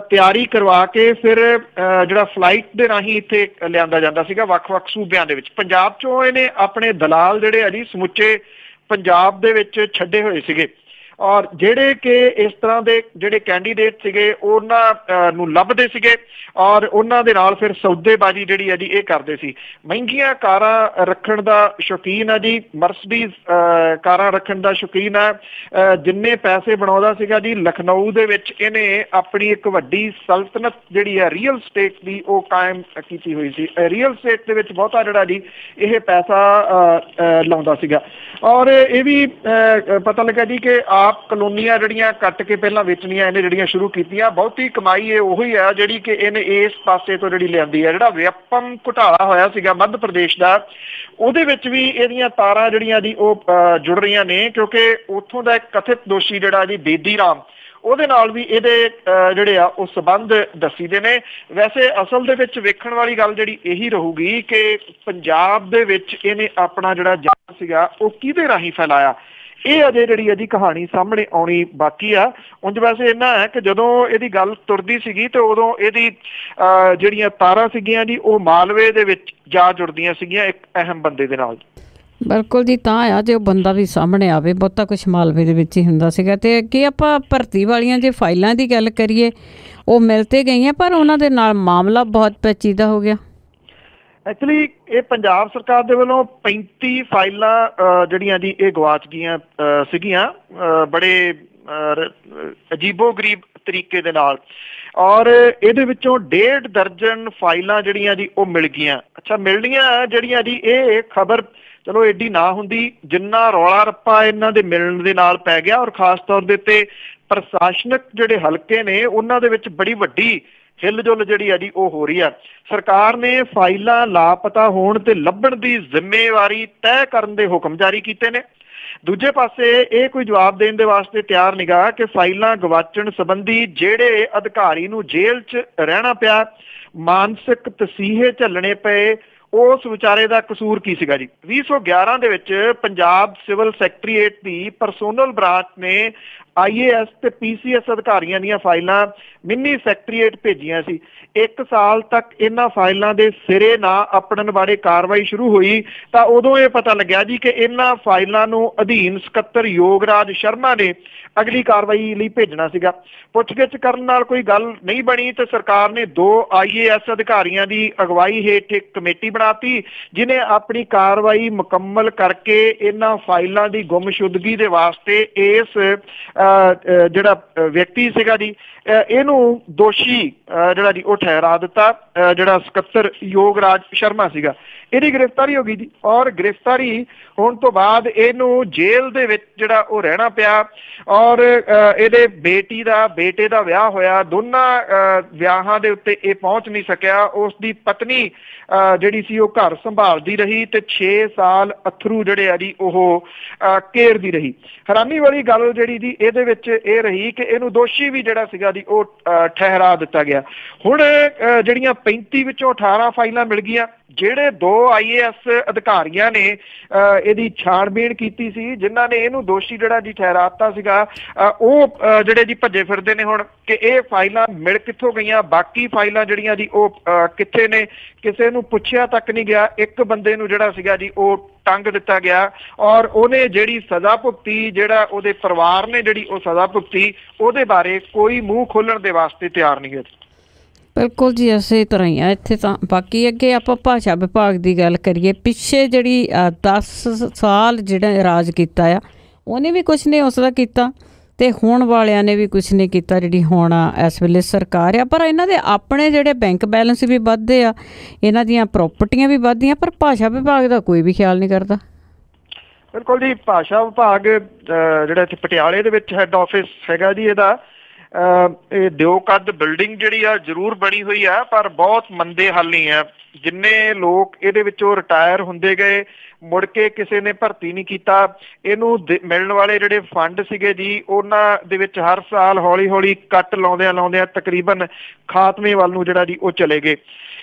ਤਿਆਰੀ ਕਰਵਾ ਕੇ ਫਿਰ ਜਿਹੜਾ ਫਲਾਈਟ ਦੇ ਰਾਹੀਂ ਇੱਥੇ ਲਿਆਂਦਾ ਜਾਂਦਾ ਸੀਗਾ ਵੱਖ-ਵੱਖ ਸੂਬਿਆਂ ਦੇ ਵਿੱਚ। ਪੰਜਾਬ 'ਚੋਂ ਇਹਨੇ ਆਪਣੇ ਦਲਾਲ ਜਿਹੜੇ ਆ ਜੀ ਸਮੁੱਚੇ ਪੰਜਾਬ ਦੇ ਵਿੱਚ ਛੱਡੇ ਹੋਏ ਸੀਗੇ ਔਰ ਜਿਹੜੇ ਕਿ ਇਸ ਤਰ੍ਹਾਂ ਦੇ ਜਿਹੜੇ ਕੈਂਡੀਡੇਟ ਸੀਗੇ ਉਹਨਾਂ ਨੂੰ ਲੱਭਦੇ ਸੀਗੇ ਔਰ ਉਹਨਾਂ ਦੇ ਨਾਲ ਫਿਰ ਸੌਦੇਬਾਜ਼ੀ ਜਿਹੜੀ ਹੈ ਜੀ ਇਹ ਕਰਦੇ ਸੀ। ਮਹਿੰਗੀਆਂ ਕਾਰਾਂ ਰੱਖਣ ਦਾ ਸ਼ੌਕੀਨ ਆ ਜੀ, ਮਰਸਡੀਜ਼ ਕਾਰਾਂ ਰੱਖਣ ਦਾ ਸ਼ੌਕੀਨ ਆ। ਜਿੰਨੇ ਪੈਸੇ ਬਣਾਉਂਦਾ ਸੀਗਾ ਜੀ ਲਖਨਊ ਦੇ ਵਿੱਚ ਇਹਨੇ ਆਪਣੀ ਇੱਕ ਵੱਡੀ ਸਲਤਨਤ ਜਿਹੜੀ ਹੈ ਰੀਅਲ ਸਟੇਟ ਦੀ ਉਹ ਕਾਇਮ ਕੀਤੀ ਹੋਈ ਸੀ। ਰੀਅਲ ਸਟੇਟ ਦੇ ਵਿੱਚ ਬਹੁਤਾ ਜਿਹੜਾ ਜੀ ਇਹ ਪੈਸਾ ਲਾਉਂਦਾ ਸੀਗਾ। ਔਰ ਇਹ ਵੀ ਪਤਾ ਲੱਗਾ ਜੀ ਕਿ ਆਪ ਕਲੋਨੀਆਂ ਜਿਹੜੀਆਂ ਕੱਟ ਕੇ ਪਹਿਲਾਂ ਵੇਚਣੀਆਂ ਇਹਨੇ ਜਿਹੜੀਆਂ ਸ਼ੁਰੂ ਕੀਤੀਆਂ, ਬਹੁਤੀ ਕਮਾਈ ਇਹ ਉਹੀ ਆ ਜਿਹੜੀ ਕਿ ਇਹਨੇ ਇਸ ਪਾਸੇ ਤੋਂ ਜਿਹੜੀ ਲਿਆਂਦੀ ਹੈ। ਜਿਹੜਾ ਵਿਆਪਮ ਘੁਟਾਲਾ ਹੋਇਆ ਸੀਗਾ ਮੱਧ ਪ੍ਰਦੇਸ਼ ਦਾ, ਉਹਦੇ ਵਿੱਚ ਵੀ ਇਹਦੀਆਂ ਤਾਰਾਂ ਜਿਹੜੀਆਂ ਜੀ ਉਹ ਜੁੜ ਰਹੀਆਂ ਨੇ, ਕਿਉਂਕਿ ਉੱਥੋਂ ਦਾ ਇੱਕ ਕਥਿਤ ਦੋਸ਼ੀ ਜਿਹੜਾ ਜੀ ਬੇਦੀ ਰਾਮ, ਉਹਦੇ ਨਾਲ ਵੀ ਇਹਦੇ ਜਿਹੜੇ ਆ ਉਹ ਸੰਬੰਧ ਦੱਸੀਦੇ ਨੇ। ਵੈਸੇ ਅਸਲ ਦੇ ਵਿੱਚ ਵੇਖਣ ਵਾਲੀ ਗੱਲ ਜਿਹੜੀ ਇਹੀ ਰਹੂਗੀ ਕਿ ਪੰਜਾਬ ਦੇ ਵਿੱਚ ਇਹਨੇ ਆਪਣਾ ਜਿਹੜਾ ਜਾਲ ਸੀਗਾ ਉਹ ਕਿਹਦੇ ਰਾਹੀਂ ਫੈਲਾਇਆ, ਇਹ ਅਜੇ ਜਿਹੜੀ ਇਹਦੀ ਕਹਾਣੀ ਸਾਹਮਣੇ ਆਉਣੀ ਬਾਕੀ ਆ। ਉਂਝ ਵੈਸੇ ਇੰਨਾ ਹੈ ਕਿ ਜਦੋਂ ਇਹਦੀ ਗੱਲ ਤੁਰਦੀ ਸੀਗੀ ਤੇ ਉਦੋਂ ਇਹਦੀ ਜਿਹੜੀਆਂ ਤਾਰਾਂ ਸੀਗੀਆਂ ਜੀ ਉਹ ਮਾਲਵੇ ਦੇ ਵਿੱਚ ਜਾ ਜੁੜਦੀਆਂ ਸੀਗੀਆਂ ਇੱਕ ਅਹਿਮ ਬੰਦੇ ਦੇ ਨਾਲ। ਬਿਲਕੁਲ ਜੀ, ਤਾਂ ਆ ਜੇ ਉਹ ਬੰਦਾ ਵੀ ਸਾਹਮਣੇ ਆਵੇ, ਬਹੁਤਾ ਕੁਛ ਮਾਲਵੇ ਦੇ ਵਿੱਚ ਹੀ ਹੁੰਦਾ ਸੀਗਾ। ਅਤੇ ਅੱਗੇ ਆਪਾਂ ਭਰਤੀ ਵਾਲੀਆਂ ਜੇ ਫਾਈਲਾਂ ਦੀ ਗੱਲ ਕਰੀਏ, ਉਹ ਮਿਲ ਤੇ ਗਈਆਂ ਪਰ ਉਹਨਾਂ ਦੇ ਨਾਲ ਮਾਮਲਾ ਬਹੁਤ ਪੇਚੀਦਾ ਹੋ ਗਿਆ। ਐਕਚੁਅਲੀ ਇਹ ਪੰਜਾਬ ਸਰਕਾਰ ਦੇ ਵੱਲੋਂ 35 ਫਾਈਲਾਂ ਜਿਹੜੀਆਂ ਜੀ ਇਹ ਗਵਾਚ ਗਈਆਂ ਸੀਗੀਆਂ ਬੜੇ ਅਜੀਬੋ ਗਰੀਬ ਤਰੀਕੇ ਦੇ ਨਾਲ, ਔਰ ਇਹਦੇ ਵਿੱਚੋਂ 1.5 ਦਰਜਨ ਫਾਈਲਾਂ ਜਿਹੜੀਆਂ ਜੀ ਉਹ ਮਿਲ ਗਈਆਂ। ਅੱਛਾ, ਮਿਲਣੀਆਂ ਜਿਹੜੀਆਂ ਜੀ ਇਹ ਖਬਰ ਚਲੋ ਏਡੀ ਨਾ ਹੁੰਦੀ ਜਿੰਨਾ ਰੌਲਾ ਰੱਪਾ ਇਹਨਾਂ ਦੇ ਮਿਲਣ ਦੇ ਨਾਲ ਪੈ ਗਿਆ, ਔਰ ਖਾਸ ਤੌਰ ਦੇ ਉੱਤੇ ਪ੍ਰਸ਼ਾਸਨਿਕ ਜਿਹੜੇ ਹਲਕੇ ਨੇ ਉਹਨਾਂ ਦੇ ਵਿੱਚ ਬੜੀ ਵੱਡੀ ਹਿੱਲ-ਜੁਲ ਜਿਹੜੀ ਆ ਜੀ ਉਹ ਹੋ ਰਹੀ ਆ। ਸਰਕਾਰ ਨੇ ਫਾਈਲਾਂ ਲਾਪਤਾ ਹੋਣ ਤੇ ਲੱਭਣ ਦੀ ਜ਼ਿੰਮੇਵਾਰੀ ਤੈਅ ਕਰਨ ਦੇ ਹੁਕਮ ਜਾਰੀ ਕੀਤੇ ਨੇ। ਦੂਜੇ ਪਾਸੇ ਇਹ ਕੋਈ ਜਵਾਬ ਦੇਣ ਦੇ ਵਾਸਤੇ ਤਿਆਰ ਨਿਗਾ ਕਿ ਫਾਈਲਾਂ ਗਵਾਚਣ ਸੰਬੰਧੀ ਜਿਹੜੇ ਅਧਿਕਾਰੀ ਨੂੰ ਜੇਲ੍ਹ 'ਚ ਰਹਿਣਾ ਪਿਆ, ਮਾਨਸਿਕ ਤਸੀਹੇ ਝੱਲਣੇ ਪਏ, ਉਸ ਵਿਚਾਰੇ ਦਾ ਕਸੂਰ ਕੀ ਸੀਗਾ ਜੀ। 2011 ਦੇ ਵਿੱਚ ਪੰਜਾਬ ਸਿਵਲ ਸੈਕਟਰੀਏਟ ਦੀ ਪਰਸੋਨਲ ਬ੍ਰਾਂਚ ਨੇ IAS ਤੇ PCS ਅਧਿਕਾਰੀਆਂ ਦੀਆਂ ਫਾਈਲਾਂ ਮਿੰਨੀ ਸੈਕਟਰੀਏਟ ਭੇਜੀਆਂ ਸੀ। 1 ਸਾਲ ਤੱਕ ਇਹਨਾਂ ਫਾਈਲਾਂ ਦੇ ਸਿਰੇ ਨਾ ਅਪੜਨ ਬਾਰੇ ਕਾਰਵਾਈ ਸ਼ੁਰੂ ਹੋਈ ਤਾਂ ਉਦੋਂ ਇਹ ਪਤਾ ਲੱਗਿਆ ਜੀ ਕਿ ਇਹਨਾਂ ਫਾਈਲਾਂ ਨੂੰ ਅਧੀਨ ਸਕੱਤਰ ਯੋਗਰਾਜ ਸ਼ਰਮਾ ਨੇ ਅਗਲੀ ਕਾਰਵਾਈ ਲਈ ਭੇਜਣਾ ਸੀਗਾ। ਪੁੱਛਗਿੱਛ ਕਰਨ ਨਾਲ ਕੋਈ ਗੱਲ ਨਹੀਂ ਬਣੀ ਤੇ ਸਰਕਾਰ ਨੇ 2 IAS ਅਧਿਕਾਰੀਆਂ ਦੀ ਅਗਵਾਈ ਹੇਠ ਇੱਕ ਕਮੇਟੀ ਬਣਾਤੀ, ਜਿਹਨੇ ਆਪਣੀ ਕਾਰਵਾਈ ਮੁਕੰਮਲ ਕਰਕੇ ਇਹਨਾਂ ਫਾਈਲਾਂ ਦੀ ਗੁੰਮਸ਼ੁਦਗੀ ਦੇ ਵਾਸਤੇ ਇਸ ਜਿਹੜਾ ਵਿਅਕਤੀ ਸੀਗਾ ਜੀ ਇਹਨੂੰ ਦੋਸ਼ੀ ਜਿਹੜਾ ਜੀ ਉਹ ਠਹਿਰਾ ਦਿੱਤਾ। ਜਿਹੜਾ ਸਕੱਤਰ ਯੋਗਰਾਜ ਸ਼ਰਮਾ ਸੀਗਾ ਇਹਦੀ ਗ੍ਰਿਫਤਾਰੀ ਹੋ ਗਈ ਜੀ, ਔਰ ਗ੍ਰਿਫਤਾਰੀ ਹੋਣ ਤੋਂ ਬਾਅਦ ਇਹਨੂੰ ਜੇਲ੍ਹ ਦੇ ਵਿੱਚ ਜਿਹੜਾ ਉਹ ਰਹਿਣਾ ਪਿਆ। ਔਰ ਇਹਦੇ ਬੇਟੇ ਦਾ ਵਿਆਹ ਹੋਇਆ। ਦੋਨਾਂ ਵਿਆਹਾਂ ਦੇ ਉੱਤੇ ਇਹ ਪਹੁੰਚ ਨਹੀਂ ਸਕਿਆ। ਉਸ ਦੀ ਪਤਨੀ ਜਿਹੜੀ ਸੀ ਉਹ ਘਰ ਸੰਭਾਲਦੀ ਰਹੀ ਤੇ 6 ਸਾਲ ਅਥਰੂ ਜਿਹੜੇ ਆ ਜੀ ਉਹ ਘੇਰਦੀ ਰਹੀ। ਹੈਰਾਨੀ ਵਾਲੀ ਗੱਲ ਜਿਹੜੀ ਜੀ ਇਹਦੇ ਵਿੱਚ ਇਹ ਰਹੀ ਕਿ ਇਹਨੂੰ ਦੋਸ਼ੀ ਵੀ ਜਿਹੜਾ ਸੀਗਾ ਜੀ ਉਹ ਠਹਿਰਾ ਦਿੱਤਾ ਗਿਆ। ਹੁਣ ਜਿਹੜੀਆਂ 35 ਵਿੱਚੋਂ 18 ਫਾਈਲਾਂ ਮਿਲ ਗਈਆਂ। ਜਿਹੜੇ 2 IAS ਅਧਿਕਾਰੀਆਂ ਨੇ ਇਹਦੀ ਛਾਣਬੀਣ ਕੀਤੀ ਸੀ, ਜਿਨ੍ਹਾਂ ਨੇ ਇਹਨੂੰ ਦੋਸ਼ੀ ਜਿਹੜਾ ਜੀ ਠਹਿਰਾਤਾ ਸੀਗਾ, ਉਹ ਜਿਹੜੇ ਜੀ ਭੱਜੇ ਫਿਰਦੇ ਨੇ ਹੁਣ ਕਿ ਇਹ ਫਾਈਲਾਂ ਮਿਲ ਕਿੱਥੋਂ ਗਈਆਂ, ਬਾਕੀ ਫਾਈਲਾਂ ਜਿਹੜੀਆਂ ਜੀ ਉਹ ਕਿੱਥੇ ਨੇ। ਕਿਸੇ ਨੂੰ ਪੁੱਛਿਆ ਤੱਕ ਨਹੀਂ ਗਿਆ। ਇੱਕ ਬੰਦੇ ਨੂੰ ਜਿਹੜਾ ਸੀਗਾ ਜੀ ਉਹ ਟੰਗ ਦਿੱਤਾ ਗਿਆ ਔਰ ਉਹਨੇ ਜਿਹੜੀ ਸਜ਼ਾ ਭੁਗਤੀ, ਜਿਹੜਾ ਉਹਦੇ ਪਰਿਵਾਰ ਨੇ ਜਿਹੜੀ ਉਹ ਸਜ਼ਾ ਭੁਗਤੀ, ਉਹਦੇ ਬਾਰੇ ਕੋਈ ਮੂੰਹ ਖੋਲਣ ਦੇ ਵਾਸਤੇ ਤਿਆਰ ਨਹੀਂ ਹੈ। ਬਿਲਕੁਲ ਜੀ, ਇਸੇ ਤਰ੍ਹਾਂ ਹੀ ਆ ਇੱਥੇ ਤਾਂ। ਬਾਕੀ ਅੱਗੇ ਆਪਾਂ ਭਾਸ਼ਾ ਵਿਭਾਗ ਦੀ ਗੱਲ ਕਰੀਏ, ਪਿੱਛੇ ਜਿਹੜੀ 10 ਸਾਲ ਜਿਹੜਾ ਰਾਜ ਕੀਤਾ ਆ ਉਹਨੇ ਵੀ ਕੁਛ ਨਹੀਂ ਉਸ ਦਾ ਕੀਤਾ ਤੇ ਹੁਣ ਵਾਲਿਆਂ ਨੇ ਵੀ ਕੁਛ ਨਹੀਂ ਕੀਤਾ ਜਿਹੜੀ ਹੁਣ ਇਸ ਵੇਲੇ ਸਰਕਾਰ ਆ। ਪਰ ਇਹਨਾਂ ਦੇ ਆਪਣੇ ਜਿਹੜੇ ਬੈਂਕ ਬੈਲੈਂਸ ਵੀ ਵੱਧਦੇ ਆ, ਇਹਨਾਂ ਦੀਆਂ ਪ੍ਰੋਪਰਟੀਆਂ ਵੀ ਵੱਧਦੀਆਂ, ਪਰ ਭਾਸ਼ਾ ਵਿਭਾਗ ਦਾ ਕੋਈ ਵੀ ਖਿਆਲ ਨਹੀਂ ਕਰਦਾ। ਬਿਲਕੁਲ ਜੀ, ਭਾਸ਼ਾ ਵਿਭਾਗ ਜਿਹੜਾ ਇੱਥੇ ਪਟਿਆਲੇ ਦੇ ਵਿੱਚ ਹੈੱਡ ਆਫਿਸ ਹੈਗਾ ਜੀ ਇਹਦਾ, ਇਹ ਦਿਓ ਕੱਦ ਬਿਲਡਿੰਗ ਜਿਹੜੀ ਆ ਜ਼ਰੂਰ ਬਣੀ ਹੋਈ ਆ ਪਰ ਬਹੁਤ ਮੰਦੇ ਹਾਲੀ ਆ। ਜਿੰਨੇ ਲੋਕ ਇਹਦੇ ਵਿੱਚੋਂ ਰਿਟਾਇਰ ਹੁੰਦੇ ਗਏ, ਮੁੜ ਕੇ ਕਿਸੇ ਨੇ ਭਰਤੀ ਨਹੀਂ ਕੀਤਾ। ਇਹਨੂੰ ਮਿਲਣ ਵਾਲੇ ਜਿਹੜੇ ਫੰਡ ਸੀਗੇ ਜੀ ਉਹਨਾਂ ਦੇ ਵਿੱਚ ਹਰ ਸਾਲ ਹੌਲੀ ਹੌਲੀ ਕੱਟ ਲਾਉਂਦਿਆਂ ਤਕਰੀਬਨ ਖਾਤਮੇ ਵੱਲ ਨੂੰ ਜਿਹੜਾ ਜੀ ਉਹ ਚਲੇ ਗਏ।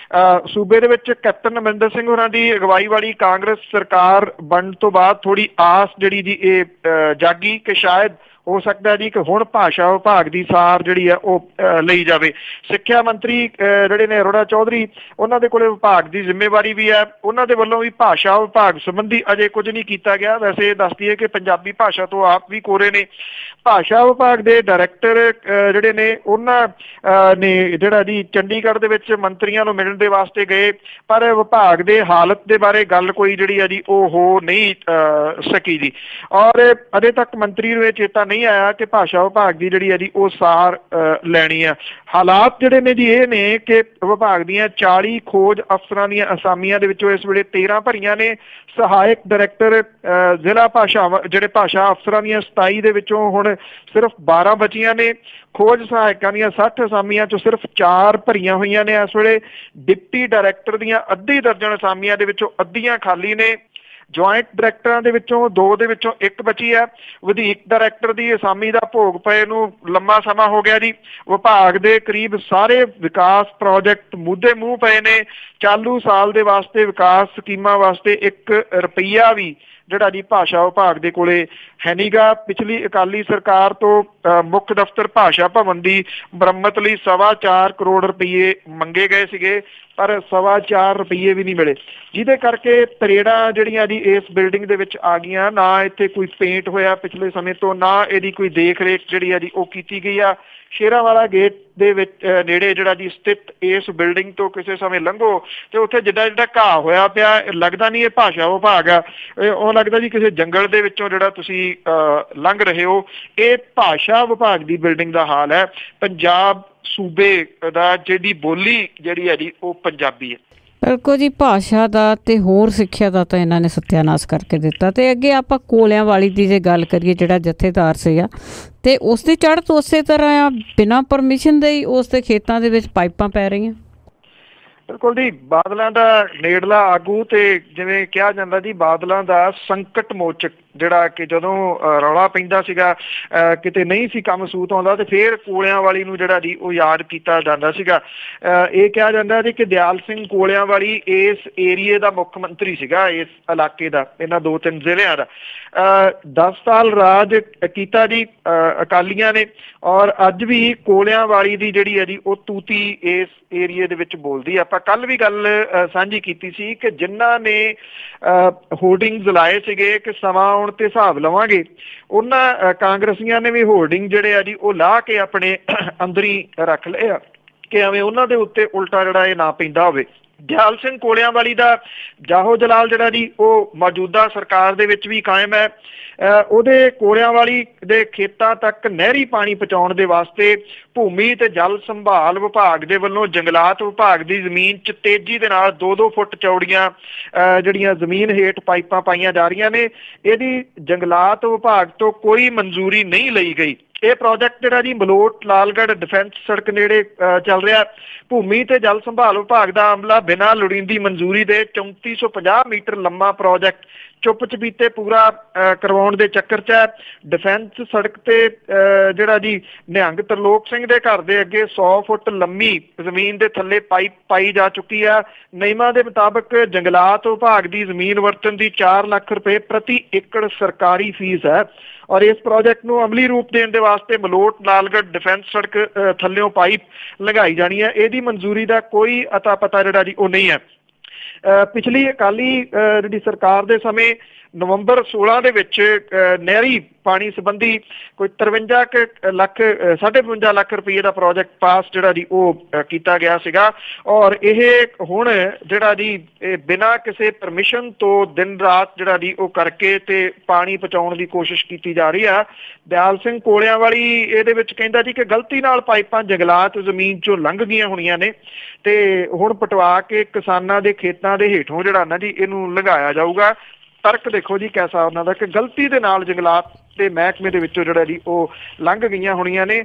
ਸੂਬੇ ਦੇ ਵਿੱਚ ਕੈਪਟਨ ਅਮਰਿੰਦਰ ਸਿੰਘ ਹੋਰਾਂ ਦੀ ਅਗਵਾਈ ਵਾਲੀ ਕਾਂਗਰਸ ਸਰਕਾਰ ਬਣਨ ਤੋਂ ਬਾਅਦ ਥੋੜੀ ਆਸ ਜਿਹੜੀ ਜੀ ਇਹ ਜਾਗੀ ਕਿ ਸ਼ਾਇਦ ਹੋ ਸਕਦਾ ਜੀ ਕਿ ਹੁਣ ਭਾਸ਼ਾ ਵਿਭਾਗ ਦੀ ਸਾਰ ਜਿਹੜੀ ਆ ਉਹ ਲਈ ਜਾਵੇ। ਸਿੱਖਿਆ ਮੰਤਰੀ ਜਿਹੜੇ ਨੇ ਅਰੋੜਾ ਚੌਧਰੀ, ਉਹਨਾਂ ਦੇ ਕੋਲੇ ਵਿਭਾਗ ਦੀ ਜ਼ਿੰਮੇਵਾਰੀ ਵੀ ਹੈ। ਉਹਨਾਂ ਦੇ ਵੱਲੋਂ ਵੀ ਭਾਸ਼ਾ ਵਿਭਾਗ ਸੰਬੰਧੀ ਅਜੇ ਕੁਝ ਨਹੀਂ ਕੀਤਾ ਗਿਆ। ਵੈਸੇ ਇਹ ਦੱਸਦੀ ਹੈ ਕਿ ਪੰਜਾਬੀ ਭਾਸ਼ਾ ਤੋਂ ਆਪ ਵੀ ਕੋਰੇ ਨੇ। ਭਾਸ਼ਾ ਵਿਭਾਗ ਦੇ ਡਾਇਰੈਕਟਰ ਜਿਹੜੇ ਨੇ ਉਹਨਾਂ ਨੇ ਜਿਹੜਾ ਜੀ ਚੰਡੀਗੜ੍ਹ ਦੇ ਵਿੱਚ ਮੰਤਰੀਆਂ ਨੂੰ ਮਿਲਣ ਦੇ ਵਾਸਤੇ ਗਏ, ਪਰ ਵਿਭਾਗ ਦੇ ਹਾਲਤ ਦੇ ਬਾਰੇ ਗੱਲ ਕੋਈ ਜਿਹੜੀ ਆ ਜੀ ਉਹ ਹੋ ਨਹੀਂ ਸਕੀ ਜੀ। ਔਰ ਅਜੇ ਤੱਕ ਮੰਤਰੀ ਨੂੰ ਇਹ ਚੇਤਾ ਨਹੀਂ ਆਇਆ ਕਿ ਭਾਸ਼ਾ ਵਿਭਾਗ ਦੀ ਜਿਹੜੀ ਹੈ ਜੀ ਉਹ ਸਾਰ ਲੈਣੀ ਆ। ਹਾਲਾਤ ਜਿਹੜੇ ਨੇ ਜੀ ਇਹ ਨੇ ਕਿ ਵਿਭਾਗ ਦੀਆਂ 40 ਖੋਜ ਅਫਸਰਾਂ ਦੀਆਂ ਅਸਾਮੀਆਂ ਦੇ ਵਿੱਚੋਂ ਇਸ ਵੇਲੇ 13 ਭਰੀਆਂ ਨੇ। ਸਹਾਇਕ ਡਾਇਰੈਕਟਰ ਜ਼ਿਲ੍ਹਾ ਜਿਹੜੇ ਭਾਸ਼ਾ ਅਫਸਰਾਂ ਦੀਆਂ 27 ਦੇ ਵਿੱਚੋਂ ਹੁਣ ਸਿਰਫ 12 ਬਚੀਆਂ ਨੇ। ਖੋਜ ਸਹਾਇਕਾਂ ਦੀਆਂ 60 ਅਸਾਮੀਆਂ ਚੋਂ ਸਿਰਫ 4 ਭਰੀਆਂ ਹੋਈਆਂ ਨੇ ਇਸ ਵੇਲੇ। ਡਿਪਟੀ ਡਾਇਰੈਕਟਰ ਦੀਆਂ ਅੱਧੀ ਦਰਜਨ ਅਸਾਮੀਆਂ ਦੇ ਵਿੱਚੋਂ ਅੱਧੀਆਂ ਖਾਲੀ ਨੇ। ਜੁਆਇੰਟ ਡਾਇਰੈਕਟਰਾਂ ਦੇ ਵਿੱਚੋਂ 2 ਦੇ ਵਿੱਚੋਂ 1 ਬਚੀ ਹੈ। ਵਧੀਕ ਡਾਇਰੈਕਟਰ ਦੀ ਅਸਾਮੀ ਦਾ ਭੋਗ ਪਏ ਨੂੰ ਲੰਮਾ ਸਮਾਂ ਹੋ ਗਿਆ ਜੀ। ਵਿਭਾਗ ਦੇ ਕਰੀਬ ਸਾਰੇ ਵਿਕਾਸ ਪ੍ਰੋਜੈਕਟ ਮੂਧੇ ਮੂੰਹ ਪਏ ਨੇ। ਚਾਲੂ ਸਾਲ ਦੇ ਵਾਸਤੇ ਵਿਕਾਸ ਸਕੀਮਾਂ ਵਾਸਤੇ 1 ਰੁਪਈਆ ਵੀ ਜਿਹੜਾ ਜੀ ਭਾਸ਼ਾ ਵਿਭਾਗ ਦੇ ਕੋਲੇ ਹੈ ਨੀਗਾ। ਪਿਛਲੀ ਅਕਾਲੀ ਸਰਕਾਰ ਤੋਂ ਮੁੱਖ ਦਫ਼ਤਰ ਭਾਸ਼ਾ ਭਵਨ ਦੀ ਮੁਰੰਮਤ ਲਈ 4.25 ਕਰੋੜ ਰੁਪਈਏ ਮੰਗੇ ਗਏ ਸੀਗੇ, ਪਰ 4.25 ਰੁਪਈਏ ਵੀ ਨਹੀਂ ਮਿਲੇ, ਜਿਹਦੇ ਕਰਕੇ ਤਰੇੜਾਂ ਜਿਹੜੀਆਂ ਜੀ ਇਸ ਬਿਲਡਿੰਗ ਦੇ ਵਿੱਚ ਆ ਗਈਆਂ। ਨਾ ਇੱਥੇ ਕੋਈ ਪੇਂਟ ਹੋਇਆ ਪਿਛਲੇ ਸਮੇਂ ਤੋਂ, ਨਾ ਇਹਦੀ ਕੋਈ ਦੇਖ ਰੇਖ ਜਿਹੜੀ ਆ ਜੀ ਉਹ ਕੀਤੀ ਗਈ ਆ। ਸ਼ੇਰਾਂਵਾਲਾ ਗੇਟ ਦੇ ਵਿੱਚ ਨੇੜੇ ਜਿਹੜਾ ਜੀ ਸਥਿਤ ਇਸ ਬਿਲਡਿੰਗ ਤੋਂ ਕਿਸੇ ਸਮੇਂ ਲੰਘੋ ਤੇ ਉੱਥੇ ਜਿੱਦਾਂ ਘਾਹ ਹੋਇਆ ਪਿਆ, ਲੱਗਦਾ ਨਹੀਂ ਇਹ ਭਾਸ਼ਾ ਵਿਭਾਗ ਆ, ਉਹ ਲੱਗਦਾ ਜੀ ਕਿਸੇ ਜੰਗਲ ਦੇ ਵਿੱਚੋਂ ਜਿਹੜਾ ਤੁਸੀਂ ਲੰਘ ਰਹੇ ਹੋ। ਇਹ ਭਾਸ਼ਾ ਵਿਭਾਗ ਦੀ ਬਿਲਡਿੰਗ ਦਾ ਹਾਲ ਹੈ। ਪੰਜਾਬ ਸੂਬੇ ਦਾ ਜਿਹੜੀ ਬੋਲੀ ਜਿਹੜੀ ਹੈ ਜੀ ਉਹ ਪੰਜਾਬੀ ਹੈ। ਬਿਲਕੁਲ ਜੀ, ਭਾਸ਼ਾ ਦਾ ਤੇ ਹੋਰ ਸਿੱਖਿਆ ਦਾ ਤਾਂ ਇਹਨਾਂ ਨੇ ਸੱਤਿਆਨਾਸ਼ ਕਰਕੇ ਦਿੱਤਾ। ਤੇ ਅੱਗੇ ਆਪਾਂ ਕੋਲਿਆਂ ਵਾਲੀ ਦੀ ਜੇ ਗੱਲ ਕਰੀਏ, ਜਿਹੜਾ ਜਥੇਦਾਰ ਸੀਗਾ ਤੇ ਉਸ ਦੀ ਚੜ੍ਹਤ ਉਸੇ ਤਰ੍ਹਾਂ ਆ, ਬਿਨਾਂ ਪਰਮਿਸ਼ਨ ਦੇ ਹੀ ਉਸ ਦੇ ਖੇਤਾਂ ਦੇ ਵਿੱਚ ਪਾਈਪਾਂ ਪੈ ਰਹੀਆਂ। ਬਿਲਕੁਲ ਜੀ, ਬਾਦਲਾਂ ਦਾ ਨੇੜਲਾ ਆਗੂ ਤੇ ਜਿਵੇਂ ਕਿਹਾ ਜਾਂਦਾ ਜੀ ਬਾਦਲਾਂ ਦਾ ਸੰਕਟ ਮੋਚਕ ਜਿਹੜਾ ਕਿ ਜਦੋਂ ਰੌਲਾ ਪੈਂਦਾ ਸੀਗਾ, ਕਿਤੇ ਨਹੀਂ ਸੀ ਕੰਮ ਸੂਤ ਆਉਂਦਾ, ਤੇ ਫਿਰ ਕੋਲਿਆਂ ਵਾਲੀ ਨੂੰ ਜਿਹੜਾ ਜੀ ਉਹ ਯਾਦ ਕੀਤਾ ਜਾਂਦਾ ਸੀਗਾ। ਇਹ ਕਿਹਾ ਜਾਂਦਾ ਜੀ ਕਿ ਦਿਆਲ ਸਿੰਘ ਕੋਲਿਆਂ ਵਾਲੀ ਇਸ ਏਰੀਏ ਦਾ ਮੁੱਖ ਮੰਤਰੀ ਸੀਗਾ, ਇਸ ਇਲਾਕੇ ਦਾ, ਇਹਨਾਂ 2-3 ਜ਼ਿਲ੍ਹਿਆਂ ਦਾ। 10 ਸਾਲ ਰਾਜ ਕੀਤਾ ਜੀ ਅਕਾਲੀਆਂ ਨੇ, ਔਰ ਅੱਜ ਵੀ ਕੋਲਿਆਂ ਵਾਲੀ ਦੀ ਜਿਹੜੀ ਹੈ ਜੀ ਉਹ ਤੂਤੀ ਇਸ ਏਰੀਏ ਦੇ ਵਿੱਚ ਬੋਲਦੀ। ਆਪਾਂ ਕੱਲ ਵੀ ਗੱਲ ਸਾਂਝੀ ਕੀਤੀ ਸੀ ਕਿ ਜਿਨ੍ਹਾਂ ਨੇ ਹੋਰਡਿੰਗਸ ਲਾਏ ਸੀਗੇ ਕਿ ਸਮਾਂ ਆਉਣ ਤੇ ਹਿਸਾਬ ਲਵਾਂਗੇ, ਉਹਨਾਂ ਕਾਂਗਰਸੀਆਂ ਨੇ ਵੀ ਹੋਰਡਿੰਗ ਜਿਹੜੇ ਆ ਜੀ ਉਹ ਲਾ ਕੇ ਆਪਣੇ ਅੰਦਰ ਹੀ ਰੱਖ ਲਏ ਆ ਕਿ ਐਵੇਂ ਉਹਨਾਂ ਦੇ ਉੱਤੇ ਉਲਟਾ ਜਿਹੜਾ ਇਹ ਨਾ ਪੈਂਦਾ ਹੋਵੇ। ਦਿਆਲ ਸਿੰਘ ਕੋਲਿਆਂ ਵਾਲੀ ਦਾ ਜਾਹੋ ਜਲਾਲ ਜਿਹੜਾ ਜੀ ਉਹ ਮੌਜੂਦਾ ਸਰਕਾਰ ਦੇ ਵਿੱਚ ਵੀ ਕਾਇਮ ਹੈ। ਉਹਦੇ ਕੋਲਿਆਂ ਵਾਲੀ ਦੇ ਖੇਤਾਂ ਤੱਕ ਨਹਿਰੀ ਪਾਣੀ ਪਹੁੰਚਾਉਣ ਦੇ ਵਾਸਤੇ ਭੂਮੀ ਤੇ ਜਲ ਸੰਭਾਲ ਵਿਭਾਗ ਦੇ ਵੱਲੋਂ ਜੰਗਲਾਤ ਵਿਭਾਗ ਦੀ ਜ਼ਮੀਨ 'ਚ ਤੇਜ਼ੀ ਦੇ ਨਾਲ 2-2 ਫੁੱਟ ਚੌੜੀਆਂ ਜਿਹੜੀਆਂ ਜ਼ਮੀਨ ਹੇਠ ਪਾਈਪਾਂ ਪਾਈਆਂ ਜਾ ਰਹੀਆਂ ਨੇ। ਇਹਦੀ ਜੰਗਲਾਤ ਵਿਭਾਗ ਤੋਂ ਕੋਈ ਮਨਜ਼ੂਰੀ ਨਹੀਂ ਲਈ ਗਈ। ਇਹ ਪ੍ਰੋਜੈਕਟ ਜਿਹੜਾ ਜੀ ਮਲੋਟ ਲਾਲਗੜ੍ਹ ਡਿਫੈਂਸ ਸੜਕ ਨੇੜੇ ਚੱਲ ਰਿਹਾ। ਭੂਮੀ ਤੇ ਜਲ ਸੰਭਾਲ ਵਿਭਾਗ ਦਾ ਅਮਲਾ ਬਿਨਾਂ ਲੋੜੀਂਦੀ ਮਨਜ਼ੂਰੀ ਦੇ 3450 ਮੀਟਰ ਲੰਮਾ ਪ੍ਰੋਜੈਕਟ ਚੁੱਪ ਚਪੀਤੇ ਪੂਰਾ ਕਰਵਾਉਣ ਦੇ ਚੱਕਰ 'ਚ ਹੈ। ਡਿਫੈਂਸ ਸੜਕ ਤੇ ਜਿਹੜਾ ਜੀ ਨਿਹੰਗ ਤਰਲੋਕ ਸਿੰਘ ਦੇ ਘਰ ਦੇ ਅੱਗੇ 100 ਫੁੱਟ ਲੰਮੀ ਜ਼ਮੀਨ ਦੇ ਥੱਲੇ ਪਾਈਪ ਪਾਈ ਜਾ ਚੁੱਕੀ ਆ। ਨਿਯਮਾਂ ਦੇ ਮੁਤਾਬਕ ਜੰਗਲਾਤ ਵਿਭਾਗ ਦੀ ਜ਼ਮੀਨ ਵਰਤਣ ਦੀ 4 ਲੱਖ ਰੁਪਏ ਪ੍ਰਤੀ ਏਕੜ ਸਰਕਾਰੀ ਫੀਸ ਹੈ, ਔਰ ਇਸ ਪ੍ਰੋਜੈਕਟ ਨੂੰ ਅਮਲੀ ਰੂਪ ਦੇਣ ਦੇ ਵਾਸਤੇ ਮਲੋਟ ਲਾਲਗੜ੍ਹ ਡਿਫੈਂਸ ਸੜਕ ਥੱਲਿਓਂ ਪਾਈਪ ਲਗਾਈ ਜਾਣੀ ਹੈ। ਇਹਦੀ ਮਨਜ਼ੂਰੀ ਦਾ ਕੋਈ ਅਤਾ ਪਤਾ ਜਿਹੜਾ ਜੀ ਉਹ ਨਹੀਂ ਹੈ। ਪਿਛਲੀ ਅਕਾਲੀ ਜਿਹੜੀ ਸਰਕਾਰ ਦੇ ਸਮੇਂ ਨਵੰਬਰ 16 ਦੇ ਵਿੱਚ ਨਹਿਰੀ ਪਾਣੀ ਸੰਬੰਧੀ ਕੋਈ 53 ਲੱਖ 55 ਲੱਖ ਰੁਪਏ ਦਾ ਪ੍ਰੋਜੈਕਟ ਪਾਸ ਜਿਹੜਾ ਜੀ ਉਹ ਕੀਤਾ ਗਿਆ ਸੀਗਾ, ਔਰ ਇਹ ਹੁਣ ਜਿਹੜਾ ਜੀ ਬਿਨਾਂ ਕਿਸੇ ਪਰਮਿਸ਼ਨ ਤੋਂ ਦਿਨ ਰਾਤ ਜਿਹੜਾ ਜੀ ਉਹ ਕਰਕੇ ਤੇ ਪਾਣੀ ਪਹੁੰਚਾਉਣ ਦੀ ਕੋਸ਼ਿਸ਼ ਕੀਤੀ ਜਾ ਰਹੀ ਆ। ਦਿਆਲ ਸਿੰਘ ਕੋਲਿਆਂ ਵਾਲੀ ਇਹਦੇ ਵਿੱਚ ਕਹਿੰਦਾ ਜੀ ਕਿ ਗਲਤੀ ਨਾਲ ਪਾਈਪਾਂ ਜੰਗਲਾਤ ਜ਼ਮੀਨ 'ਚੋਂ ਲੰਘ ਗਈਆਂ ਹੋਣੀਆਂ ਨੇ ਤੇ ਹੁਣ ਪਟਵਾ ਕੇ ਕਿਸਾਨਾਂ ਦੇ ਖੇਤਾਂ ਦੇ ਹੇਠੋਂ ਜਿਹੜਾ ਨਾ ਜੀ ਇਹਨੂੰ ਲਗਾਇਆ ਜਾਊਗਾ। ਤਰਕ ਦੇਖੋ ਜੀ ਕੈਸਾ ਉਹਨਾਂ ਦਾ ਕਿ ਗਲਤੀ ਦੇ ਨਾਲ ਜੰਗਲਾਤ ਦੇ ਮਹਿਕਮੇ ਦੇ ਵਿੱਚੋਂ ਜਿਹੜਾ ਜੀ ਉਹ ਲੰਘ ਗਈਆਂ ਹੋਣੀਆਂ ਨੇ।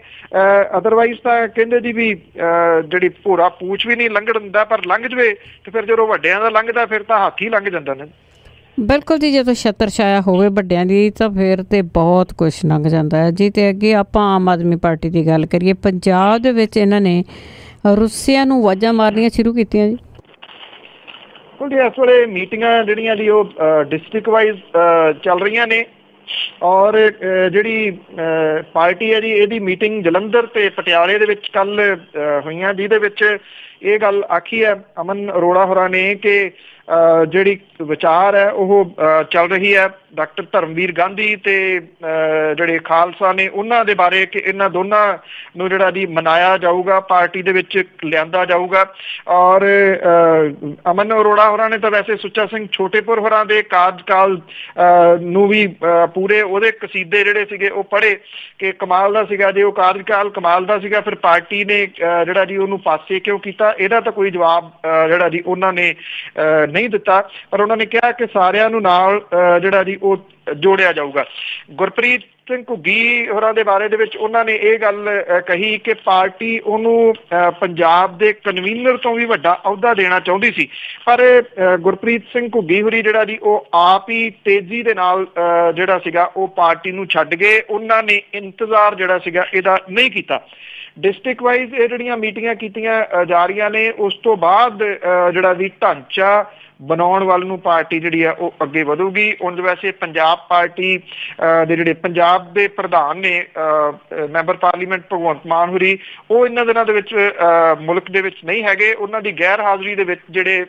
ਅਦਰਵਾਈਜ਼ ਤਾਂ ਕਹਿੰਦੇ ਜੀ ਵੀ ਜਿਹੜੀ ਭੋਰਾ ਪੂਛ ਵੀ ਨਹੀਂ ਲੰਘਣ ਦਿੰਦਾ, ਪਰ ਲੰਘ ਜਵੇ ਤੇ ਫਿਰ ਜਦੋਂ ਵੱਡਿਆਂ ਦਾ ਲੰਘਦਾ ਫਿਰ ਤਾਂ ਹੱਥ ਹੀ ਲੰਘ ਜਾਂਦਾ ਨੇ। ਬਿਲਕੁਲ ਜੀ, ਜਦੋਂ ਛਤਰ ਛਾਇਆ ਹੋਵੇ ਵੱਡਿਆਂ ਦੀ ਤਾਂ ਫਿਰ ਤੇ ਬਹੁਤ ਕੁਛ ਲੰਘ ਜਾਂਦਾ ਹੈ ਜੀ। ਤੇ ਅੱਗੇ ਆਪਾਂ ਆਮ ਆਦਮੀ ਪਾਰਟੀ ਦੀ ਗੱਲ ਕਰੀਏ, ਪੰਜਾਬ ਦੇ ਵਿੱਚ ਇਹਨਾਂ ਨੇ ਰੁੱਸਿਆਂ ਨੂੰ ਆਵਾਜ਼ਾਂ ਮਾਰਨੀਆਂ ਸ਼ੁਰੂ ਕੀਤੀਆਂ ਜੀ। ਕਿਉਂਕਿ ਇਸ ਵੇਲੇ ਮੀਟਿੰਗਾਂ ਜਿਹੜੀਆਂ ਜੀ ਉਹ ਡਿਸਟ੍ਰਿਕਟ ਵਾਈਜ਼ ਚੱਲ ਰਹੀਆਂ ਨੇ, ਔਰ ਜਿਹੜੀ ਪਾਰਟੀ ਹੈ ਜੀ ਇਹਦੀ ਮੀਟਿੰਗ ਜਲੰਧਰ ਤੇ ਪਟਿਆਲੇ ਦੇ ਵਿੱਚ ਕੱਲ ਹੋਈਆਂ, ਜਿਹਦੇ ਵਿੱਚ ਇਹ ਗੱਲ ਆਖੀ ਹੈ ਅਮਨ ਅਰੋੜਾ ਹੋਰਾਂ ਨੇ ਕਿ ਜਿਹੜੀ ਵਿਚਾਰ ਹੈ ਉਹ ਚੱਲ ਰਹੀ ਹੈ ਡਾਕਟਰ ਧਰਮਵੀਰ ਗਾਂਧੀ ਤੇ ਜਿਹੜੇ ਖਾਲਸਾ ਨੇ ਉਹਨਾਂ ਦੇ ਬਾਰੇ ਕਿ ਇਹਨਾਂ ਦੋਨਾਂ ਨੂੰ ਜਿਹੜਾ ਜੀ ਮਨਾਇਆ ਜਾਊਗਾ, ਪਾਰਟੀ ਦੇ ਵਿੱਚ ਲਿਆਂਦਾ ਜਾਊਗਾ। ਔਰ ਅਮਨ ਅਰੋੜਾ ਹੋਰਾਂ ਨੇ ਤਾਂ ਵੈਸੇ ਸੁੱਚਾ ਸਿੰਘ ਛੋਟੇਪੁਰ ਹੋਰਾਂ ਦੇ ਕਾਰਜਕਾਲ ਨੂੰ ਵੀ ਪੂਰੇ ਉਹਦੇ ਕਸੀਦੇ ਜਿਹੜੇ ਸੀਗੇ ਉਹ ਪੜ੍ਹੇ ਕਿ ਕਮਾਲ ਦਾ ਸੀਗਾ, ਜੇ ਉਹ ਕਾਰਜਕਾਲ ਕਮਾਲ ਦਾ ਸੀਗਾ ਫਿਰ ਪਾਰਟੀ ਨੇ ਜਿਹੜਾ ਜੀ ਉਹਨੂੰ ਪਾਸੇ ਕਿਉਂ ਕੀਤਾ, ਇਹਦਾ ਤਾਂ ਕੋਈ ਜਵਾਬ ਜਿਹੜਾ ਜੀ ਉਹਨਾਂ ਨੇ ਨਹੀਂ ਦਿੱਤਾ। ਪਰ ਉਹਨਾਂ ਨੇ ਕਿਹਾ ਕਿ ਸਾਰਿਆਂ ਨੂੰ ਨਾਲ ਜਿਹੜਾ ਜੀ ਉਹ ਜੋੜਿਆ ਜਾਊਗਾ। ਗੁਰਪ੍ਰੀਤ ਸਿੰਘ ਘੁੱਗੀ ਹੋਰਾਂ ਦੇ ਬਾਰੇ ਦੇ ਵਿੱਚ ਉਹਨਾਂ ਨੇ ਇਹ ਗੱਲ ਕਹੀ ਕਿ ਪਾਰਟੀ ਉਹਨੂੰ ਪੰਜਾਬ ਦੇ ਕਨਵੀਨਰ ਤੋਂ ਵੀ ਵੱਡਾ ਅਹੁਦਾ ਦੇਣਾ ਚਾਹੁੰਦੀ ਸੀ, ਪਰ ਗੁਰਪ੍ਰੀਤ ਸਿੰਘ ਘੁੱਗੀ ਹੋਰੀ ਜਿਹੜਾ ਜੀ ਉਹ ਆਪ ਹੀ ਤੇਜ਼ੀ ਦੇ ਨਾਲ ਜਿਹੜਾ ਸੀਗਾ ਉਹ ਪਾਰਟੀ ਨੂੰ ਛੱਡ ਗਏ। ਉਹਨਾਂ ਨੇ ਇੰਤਜ਼ਾਰ ਜਿਹੜਾ ਸੀਗਾ ਇਹਦਾ ਨਹੀਂ ਕੀਤਾ। ਡਿਸਟ੍ਰਿਕਟ ਵਾਈਜ਼ ਇਹ ਜਿਹੜੀਆਂ ਮੀਟਿੰਗਾਂ ਕੀਤੀਆਂ ਜਾ ਰਹੀਆਂ ਨੇ, ਉਸ ਤੋਂ ਬਾਅਦ ਜਿਹੜਾ ਵੀ ਢਾਂਚਾ ਬਣਾਉਣ ਵੱਲ ਨੂੰ ਪਾਰਟੀ ਜਿਹੜੀ ਆ ਉਹ ਅੱਗੇ ਵਧੂਗੀ। ਉਂਝ ਵੈਸੇ ਪੰਜਾਬ ਪਾਰਟੀ ਦੇ ਜਿਹੜੇ ਪੰਜਾਬ ਦੇ ਪ੍ਰਧਾਨ ਨੇ ਮੈਂਬਰ ਪਾਰਲੀਮੈਂਟ ਭਗਵੰਤ ਮਾਨ ਹੋਰੀ, ਉਹ ਇਹਨਾਂ ਦਿਨਾਂ ਦੇ ਵਿੱਚ ਮੁਲਕ ਦੇ ਵਿੱਚ ਨਹੀਂ ਹੈਗੇ। ਉਹਨਾਂ ਦੀ ਗੈਰ ਹਾਜ਼ਰੀ ਦੇ ਵਿੱਚ ਜਿਹੜੇ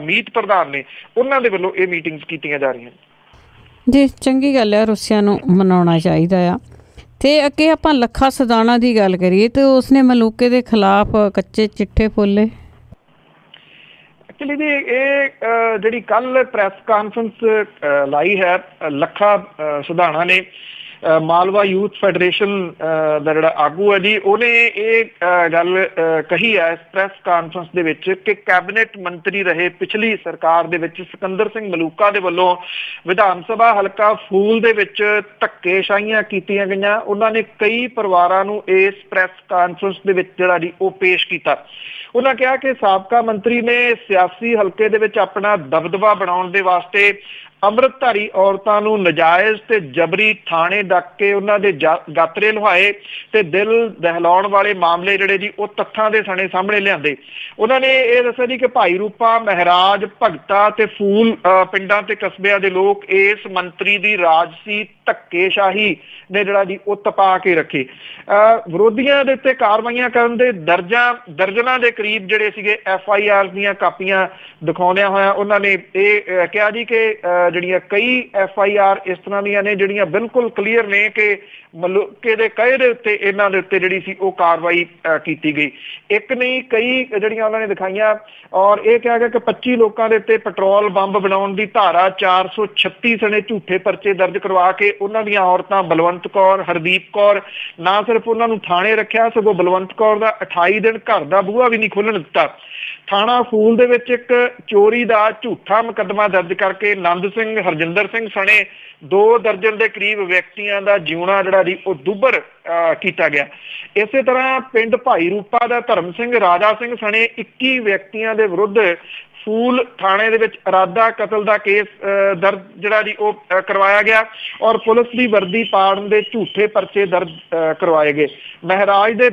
ਮੀਤ ਪ੍ਰਧਾਨ ਨੇ ਉਹਨਾਂ ਦੇ ਵੱਲੋਂ ਇਹ ਮੀਟਿੰਗਸ ਕੀਤੀਆਂ ਜਾ ਰਹੀਆਂ ਜੀ। ਚੰਗੀ ਗੱਲ ਹੈ, ਰੁੱਸਿਆਂ ਨੂੰ ਮਨਾਉਣਾ ਚਾਹੀਦਾ ਆ। ਤੇ ਅੱਗੇ ਆਪਾਂ ਲੱਖਾ ਸਦਾਣਾ ਦੀ ਗੱਲ ਕਰੀਏ ਤੇ ਉਸਨੇ ਮਲੂਕੇ ਦੇ ਖਿਲਾਫ ਕੱਚੇ ਚਿੱਠੇ ਫੋਲੇ। ਐਕਚੁਅਲੀ ਜੀ ਇਹ ਜਿਹੜੀ ਕੱਲ ਪ੍ਰੈਸ ਕਾਨਫਰੰਸ ਲਾਈ ਹੈ ਲੱਖਾ ਸਦਾਣਾ ਨੇ, ਮਾਲਵਾ ਯੂਥ ਫੈਡਰੇਸ਼ਨ ਦਾ ਜਿਹੜਾ ਆਗੂ ਹੈ ਜੀ, ਉਹਨੇ ਇਹ ਗੱਲ ਕਹੀ ਹੈ ਇਸ ਪ੍ਰੈਸ ਕਾਨਫਰੰਸ ਦੇ ਵਿੱਚ ਕਿ ਕੈਬਨਿਟ ਮੰਤਰੀ ਰਹੇ ਪਿਛਲੀ ਸਰਕਾਰ ਦੇ ਵਿੱਚ ਸਿਕੰਦਰ ਸਿੰਘ ਮਲੂਕਾ ਦੇ ਵੱਲੋਂ ਵਿਧਾਨ ਸਭਾ ਹਲਕਾ ਫੂਲ ਦੇ ਵਿੱਚ ਧੱਕੇਸ਼ਾਹੀਆਂ ਕੀਤੀਆਂ ਗਈਆਂ। ਉਹਨਾਂ ਨੇ ਕਈ ਪਰਿਵਾਰਾਂ ਨੂੰ ਇਸ ਪ੍ਰੈਸ ਕਾਨਫਰੰਸ ਦੇ ਵਿੱਚ ਜਿਹੜਾ ਜੀ ਉਹ ਪੇਸ਼ ਕੀਤਾ। ਉਹਨਾਂ ਕਿਹਾ ਕਿ ਸਾਬਕਾ ਮੰਤਰੀ ਨੇ ਸਿਆਸੀ ਹਲਕੇ ਦੇ ਵਿੱਚ ਆਪਣਾ ਦਬਦਬਾ ਬਣਾਉਣ ਦੇ ਵਾਸਤੇ ਅੰਮ੍ਰਿਤਧਾਰੀ ਔਰਤਾਂ ਨੂੰ ਨਜਾਇਜ਼ ਤੇ ਜਬਰੀ ਥਾਣੇ ਡੱਕ ਕੇ ਉਹਨਾਂ ਦੇ ਗਾਤਰੇ ਲੁਹਾਏ ਤੇ ਦਿਲ ਦਹਿਲਾਉਣ ਵਾਲੇ ਮਾਮਲੇ ਜਿਹੜੇ ਜੀ ਉਹ ਤੱਥਾਂ ਦੇ ਸਣੇ ਸਾਹਮਣੇ ਲਿਆਂਦੇ। ਉਹਨਾਂ ਨੇ ਇਹ ਦੱਸਿਆ ਜੀ ਕਿ ਭਾਈ ਰੂਪਾ, ਮਹਿਰਾਜ, ਭਗਤਾ ਤੇ ਫੂਲ ਪਿੰਡਾਂ ਤੇ ਕਸਬਿਆਂ ਦੇ ਲੋਕ ਇਸ ਮੰਤਰੀ ਦੀ ਰਾਜਸੀ ਧੱਕੇਸ਼ਾਹੀ ਨੇ ਜਿਹੜਾ ਜੀ ਉਹ ਤਪਾ ਕੇ ਰੱਖੇ। ਵਿਰੋਧੀਆਂ ਦੇ ਉੱਤੇ ਕਾਰਵਾਈਆਂ ਕਰਨ ਦੇ ਦਰਜਨਾਂ ਦੇ ਕਰੀਬ ਜਿਹੜੇ ਸੀਗੇ FIR ਦੀਆਂ ਕਾਪੀਆਂ ਦਿਖਾਉਂਦਿਆਂ ਹੋਇਆ ਉਹਨਾਂ ਨੇ ਇਹ ਕਿਹਾ ਜੀ ਕਿ ਜਿਹੜੀਆਂ ਕਈ FIR ਇਸ ਤਰ੍ਹਾਂ ਦੀਆਂ ਨੇ ਜਿਹੜੀਆਂ ਬਿਲਕੁਲ ਕਲੀਅਰ ਨੇ ਕਿ ਮਲੂਕੇ ਦੇ ਕਹੇ ਦੇ ਉੱਤੇ ਇਹਨਾਂ ਦੇ ਉੱਤੇ ਜਿਹੜੀ ਸੀ ਉਹ ਕਾਰਵਾਈ ਕੀਤੀ ਗਈ। ਇੱਕ ਨਹੀਂ ਕਈ ਜਿਹੜੀਆਂ ਉਹਨਾਂ ਨੇ ਦਿਖਾਈਆਂ ਔਰ ਇਹ ਕਿਹਾ ਗਿਆ ਕਿ 25 ਲੋਕਾਂ ਦੇ ਉੱਤੇ ਪੈਟਰੋਲ ਬੰਬ ਬਣਾਉਣ ਦੀ ਧਾਰਾ 436 ਸਣੇ ਝੂਠੇ ਪਰਚੇ ਦਰਜ ਕਰਵਾ ਕੇ ਉਹਨਾਂ ਦੀਆਂ ਔਰਤਾਂ ਬਲਵੰਤ ਕੌਰ, ਹਰਦੀਪ ਕੌਰ ਨਾ ਸਿਰਫ ਉਹਨਾਂ ਨੂੰ ਥਾਣੇ ਰੱਖਿਆ ਸਗੋਂ ਬਲਵੰਤ ਕੌਰ ਦਾ 28 ਦਿਨ ਘਰ ਦਾ ਬੂਹਾ ਵੀ ਨਹੀਂ ਖੋਲ੍ਹਣ ਦਿੱਤਾ। ਥਾਣਾ ਫੂਲ ਦੇ ਵਿੱਚ ਇੱਕ ਚੋਰੀ ਦਾ ਝੂਠਾ ਮੁਕੱਦਮਾ ਦਰਜ ਕਰਕੇ ਨੰਦ ਸਿੰਘ, ਹਰਜਿੰਦਰ ਸਿੰਘ ਸਣੇ 2 ਦਰਜਨ ਦੇ ਕਰੀਬ ਵਿਅਕਤੀਆਂ ਦਾ ਜਿਉਣਾ ਜਿਹੜਾ ਜੀ ਉਹ ਦੁੱਭਰ ਕੀਤਾ ਗਿਆ। ਇਸੇ ਤਰ੍ਹਾਂ ਪਿੰਡ ਭਾਈ ਰੂਪਾ ਦਾ ਧਰਮ ਸਿੰਘ, ਰਾਜਾ ਸਿੰਘ ਸਣੇ 21 ਵਿਅਕਤੀਆਂ ਦੇ ਵਿਰੁੱਧ ਫੂਲ ਥਾਣੇ ਦੇ ਵਿੱਚ ਇਰਾਦਾ ਕਤਲ ਦਾ ਕੇਸ ਦਰਜ ਜਿਹੜਾ ਜੀ ਉਹ ਕਰਵਾਇਆ ਗਿਆ ਔਰ ਪੁਲਿਸ ਦੀ ਵਰਦੀ ਪਾੜਨ ਦੇ ਝੂਠੇ ਪਰਚੇ ਦਰਜ ਕਰਵਾਏ ਗਏ। ਮਹਿਰਾਜ ਦੇ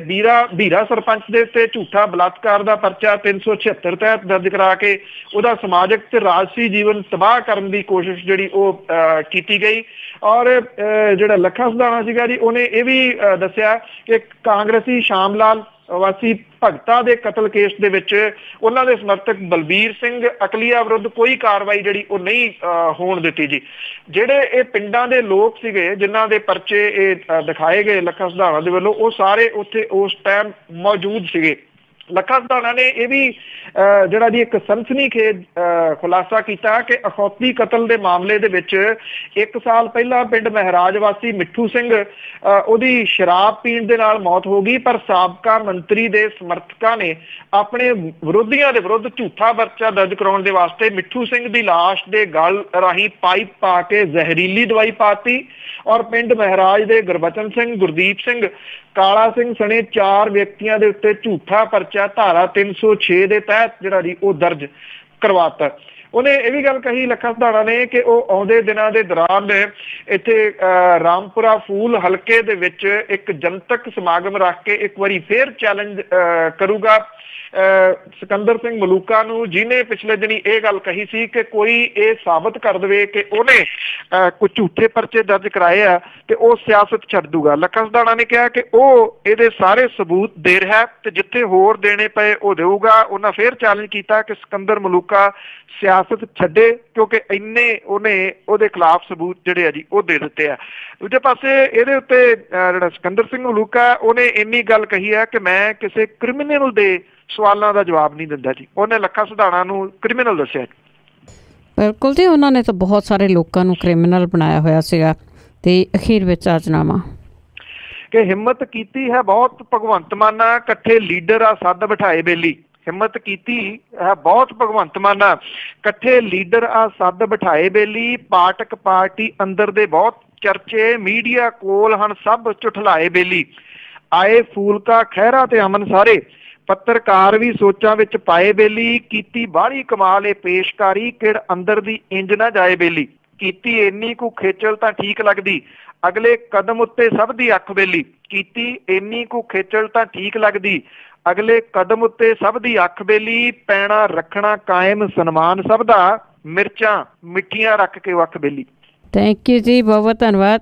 ਵੀਰਾ ਸਰਪੰਚ ਦੇ ਉੱਤੇ ਝੂਠਾ ਬਲਾਤਕਾਰ ਦਾ ਪਰਚਾ 376 ਤਹਿਤ ਦਰਜ ਕਰਾ ਕੇ ਉਹਦਾ ਸਮਾਜਿਕ ਤੇ ਰਾਜਸੀ ਜੀਵਨ ਤਬਾਹ ਕਰਨ ਦੀ ਕੋਸ਼ਿਸ਼ ਜਿਹੜੀ ਉਹ ਕੀਤੀ ਗਈ। ਔਰ ਜਿਹੜਾ ਲੱਖਾ ਸਿਧਾਣਾ ਸੀਗਾ ਜੀ ਉਹਨੇ ਇਹ ਵੀ ਦੱਸਿਆ ਕਿ ਕਾਂਗਰਸੀ ਸ਼ਾਮ ਲਾਲ ਵਾਸੀ ਭਗਤਾ ਦੇ ਕਤਲ ਕੇਸ ਦੇ ਵਿੱਚ ਉਹਨਾਂ ਦੇ ਸਮਰਥਕ ਬਲਬੀਰ ਸਿੰਘ ਅਕਲੀਆ ਵਿਰੁੱਧ ਕੋਈ ਕਾਰਵਾਈ ਜਿਹੜੀ ਉਹ ਨਹੀਂ ਹੋਣ ਦਿੱਤੀ ਜੀ। ਜਿਹੜੇ ਇਹ ਪਿੰਡਾਂ ਦੇ ਲੋਕ ਸੀਗੇ ਜਿਨ੍ਹਾਂ ਦੇ ਪਰਚੇ ਇਹ ਦਿਖਾਏ ਗਏ ਲੱਖਾ ਸਿਧਾਣਾ ਦੇ ਵੱਲੋਂ ਉਹ ਸਾਰੇ ਉੱਥੇ ਉਸ ਟਾਈਮ ਮੌਜੂਦ ਸੀਗੇ। ਲੱਖਾ ਸਿਧਾਣਾ ਨੇ ਇਹ ਵੀ ਜਿਹੜਾ ਜੀ ਇੱਕ ਸਨਸਨੀਖੇਜ਼ ਖੁਲਾਸਾ ਕੀਤਾ ਕਿ ਅਖੌਤੀ ਕਤਲ ਦੇ ਮਾਮਲੇ ਦੇ ਵਿੱਚ 1 ਸਾਲ ਪਹਿਲਾਂ ਪਿੰਡ ਮਹਿਰਾਜ ਵਾਸੀ ਮਿੱਠੂ ਸਿੰਘ ਉਹਦੀ ਸ਼ਰਾਬ ਪੀਣ ਦੇ ਨਾਲ ਮੌਤ ਹੋ ਗਈ, ਪਰ ਸਾਬਕਾ ਮੰਤਰੀ ਦੇ ਸਮਰਥਕਾਂ ਨੇ ਆਪਣੇ ਵਿਰੋਧੀਆਂ ਦੇ ਵਿਰੁੱਧ ਝੂਠਾ ਪਰਚਾ ਦਰਜ ਕਰਾਉਣ ਦੇ ਵਾਸਤੇ ਮਿੱਠੂ ਸਿੰਘ ਦੀ ਲਾਸ਼ ਦੇ ਗਲ ਰਾਹੀਂ ਪਾਈਪ ਪਾ ਕੇ ਜ਼ਹਿਰੀਲੀ ਦਵਾਈ ਪਾਤੀ ਔਰ ਪਿੰਡ ਮਹਿਰਾਜ ਦੇ ਗੁਰਬਚਨ ਸਿੰਘ, ਗੁਰਦੀਪ ਸਿੰਘ, ਕਾਲਾ ਸਿੰਘ ਸਣੇ 4 ਵਿਅਕਤੀਆਂ ਦੇ ਉੱਤੇ ਝੂਠਾ ਪਰਚਾ ਧਾਰਾ 306 ਦੇ ਤਹਿਤ ਜਿਹੜਾ ਜੀ ਉਹ ਦਰਜ ਕਰਵਾਤਾ। ਉਹਨੇ ਇਹ ਵੀ ਗੱਲ ਕਹੀ ਲੱਖਾ ਸਿਧਾਣਾ ਨੇ ਕਿ ਉਹ ਆਉਂਦੇ ਦਿਨਾਂ ਦੇ ਦੌਰਾਨ ਇੱਥੇ ਰਾਮਪੁਰਾ ਫੂਲ ਹਲਕੇ ਦੇ ਵਿੱਚ ਇੱਕ ਜਨਤਕ ਸਮਾਗਮ ਰੱਖ ਕੇ ਇੱਕ ਵਾਰੀ ਫੇਰ ਚੈਲੰਜ ਕਰੂਗਾ ਸਿਕੰਦਰ ਸਿੰਘ ਮਲੂਕਾ ਨੂੰ, ਜਿਹਨੇ ਪਿਛਲੇ ਦਿਨੀ ਇਹ ਗੱਲ ਕਹੀ ਸੀ ਕਿ ਕੋਈ ਇਹ ਸਾਬਤ ਕਰ ਦੇਵੇ ਕਿ ਉਹਨੇ ਕੁਝ ਝੂਠੇ ਪਰਚੇ ਦਰਜ ਕਰਾਏ ਆ ਤੇ ਉਹ ਸਿਆਸਤ ਛੱਡ ਦੂਗਾ। ਲੱਖਾ ਸਿਧਾਣਾ ਨੇ ਕਿਹਾ ਕਿ ਉਹ ਇਹਦੇ ਸਾਰੇ ਸਬੂਤ ਦੇ ਰਿਹਾ ਤੇ ਜਿੱਥੇ ਹੋਰ ਦੇਣੇ ਪਏ ਉਹ ਦੇਊਗਾ। ਉਹਨਾਂ ਫੇਰ ਚੈਲੰਜ ਕੀਤਾ ਕਿ ਸਿਕੰਦਰ ਮਲੂਕਾ ਸਿਆਸਤ ਛੱਡੇ ਕਿਉਂਕਿ ਇੰਨੇ ਉਹਨੇ ਉਹਦੇ ਖਿਲਾਫ ਸਬੂਤ ਜਿਹੜੇ ਆ ਜੀ ਉਹ ਦੇ ਦਿੱਤੇ ਆ। ਦੂਜੇ ਪਾਸੇ ਇਹਦੇ ਉੱਤੇ ਜਿਹੜਾ ਸਿਕੰਦਰ ਸਿੰਘ ਮਲੂਕਾ ਉਹਨੇ ਇੰਨੀ ਗੱਲ ਕਹੀ ਹੈ ਕਿ ਮੈਂ ਕਿਸੇ ਕ੍ਰਿਮੀਨਲ ਦੇ ਸਵਾਲਾਂ ਦਾ ਜਵਾਬ ਨਹੀਂ ਦਿੰਦਾ ਜੀ। ਉਹਨੇ ਲੱਖਾ ਸਿਧਾਣਾ ਨੂੰ ਕ੍ਰਿਮੀਨਲ ਦੱਸਿਆ। ਬਿਲਕੁਲ ਜੀ, ਉਹਨਾਂ ਨੇ ਤਾਂ ਬਹੁਤ ਸਾਰੇ ਲੋਕਾਂ ਨੂੰ ਕ੍ਰਿਮੀਨਲ ਬਣਾਇਆ ਹੋਇਆ ਸੀਗਾ ਤੇ ਅਖੀਰ ਵਿੱਚ ਆਜਨਾਮਾ ਕਿ ਹਿੰਮਤ ਕੀਤੀ ਹੈ ਬਹੁਤ ਭਗਵੰਤ ਮਾਨਾ, ਇਕੱਠੇ ਲੀਡਰ ਆ ਸੱਦ ਬਿਠਾਏ ਬੇਲੀ। ਹਿੰਮਤ ਕੀਤੀ ਹੈ ਬਹੁਤ ਭਗਵੰਤ ਮਾਨਾ, ਇਕੱਠੇ ਲੀਡਰ ਆ ਸੱਦ ਬਿਠਾਏ ਬੇਲੀ। ਪਾਰਟਕ ਪਾਰਟੀ ਅੰਦਰ ਦੇ ਬਹੁਤ ਚਰਚੇ, ਮੀਡੀਆ ਕੋਲ ਹਨ ਸਭ ਝੁਠਲਾਏ ਬੇਲੀ। ਆਏ ਫੂਲਕਾ, ਖਹਿਰਾ ਤੇ ਅਮਨ ਸਾਰੇ, ਪੱਤਰਕਾਰ ਵੀ ਸੋਚਾਂ ਵਿੱਚ ਪਾਏ ਬੇਲੀ। ਕੀਤੀ ਬਾਹਲੀ ਕਮਾਲ ਇਹ ਪੇਸ਼ਕਾਰੀ, ਕਿੜ ਅੰਦਰ ਦੀ ਇੰਜ ਨਾ ਜਾਏ ਬੇਲੀ। ਕੀਤੀ ਇੰਨੀ ਕੁ ਖੇਚਲ ਤਾਂ ਠੀਕ ਲੱਗਦੀ, ਅਗਲੇ ਕਦਮ ਉੱਤੇ ਸਭ ਦੀ ਅੱਖ ਬੇਲੀ। ਕੀਤੀ ਇੰਨੀ ਕੁ ਖੇਚਲ ਤਾਂ ਠੀਕ ਲੱਗਦੀ, ਅਗਲੇ ਕਦਮ ਉੱਤੇ ਸਭ ਦੀ ਅੱਖ ਬੇਲੀ। ਪੈਣਾ ਰੱਖਣਾ ਕਾਇਮ ਸਨਮਾਨ ਸਭ ਦਾ, ਮਿਰਚਾਂ ਮਿੱਠੀਆਂ ਰੱਖ ਕੇ ਵੱਖ ਬੇਲੀ। ਥੈਂਕ ਯੂ ਜੀ, ਬਹੁਤ ਬਹੁਤ ਧੰਨਵਾਦ।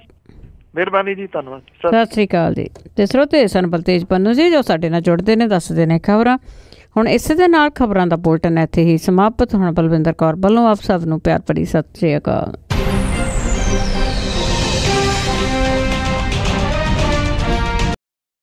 ਮਿਹਰਬਾਨੀ ਜੀ, ਧੰਨਵਾਦ। ਸਤਿ ਸ਼੍ਰੀ ਅਕਾਲ ਜੀ। ਤੇ ਸਰੋਤੇ ਸਨ ਬਲਤੇਜ ਪੰਨੂ ਜੀ ਜੋ ਸਾਡੇ ਨਾਲ ਜੁੜਦੇ ਨੇ, ਦੱਸਦੇ ਨੇ ਖਬਰਾਂ। ਹੁਣ ਇਸੇ ਦੇ ਨਾਲ ਖਬਰਾਂ ਦਾ ਬੁਲਟਨ ਇੱਥੇ ਹੀ ਸਮਾਪਤ। ਹੁਣ ਬਲਵਿੰਦਰ ਕੌਰ ਵੱਲੋਂ ਆਪ ਸਭ ਨੂੰ ਪਿਆਰ ਭਰੀ ਸਤਿ ਸ਼੍ਰੀ ਅਕਾਲ।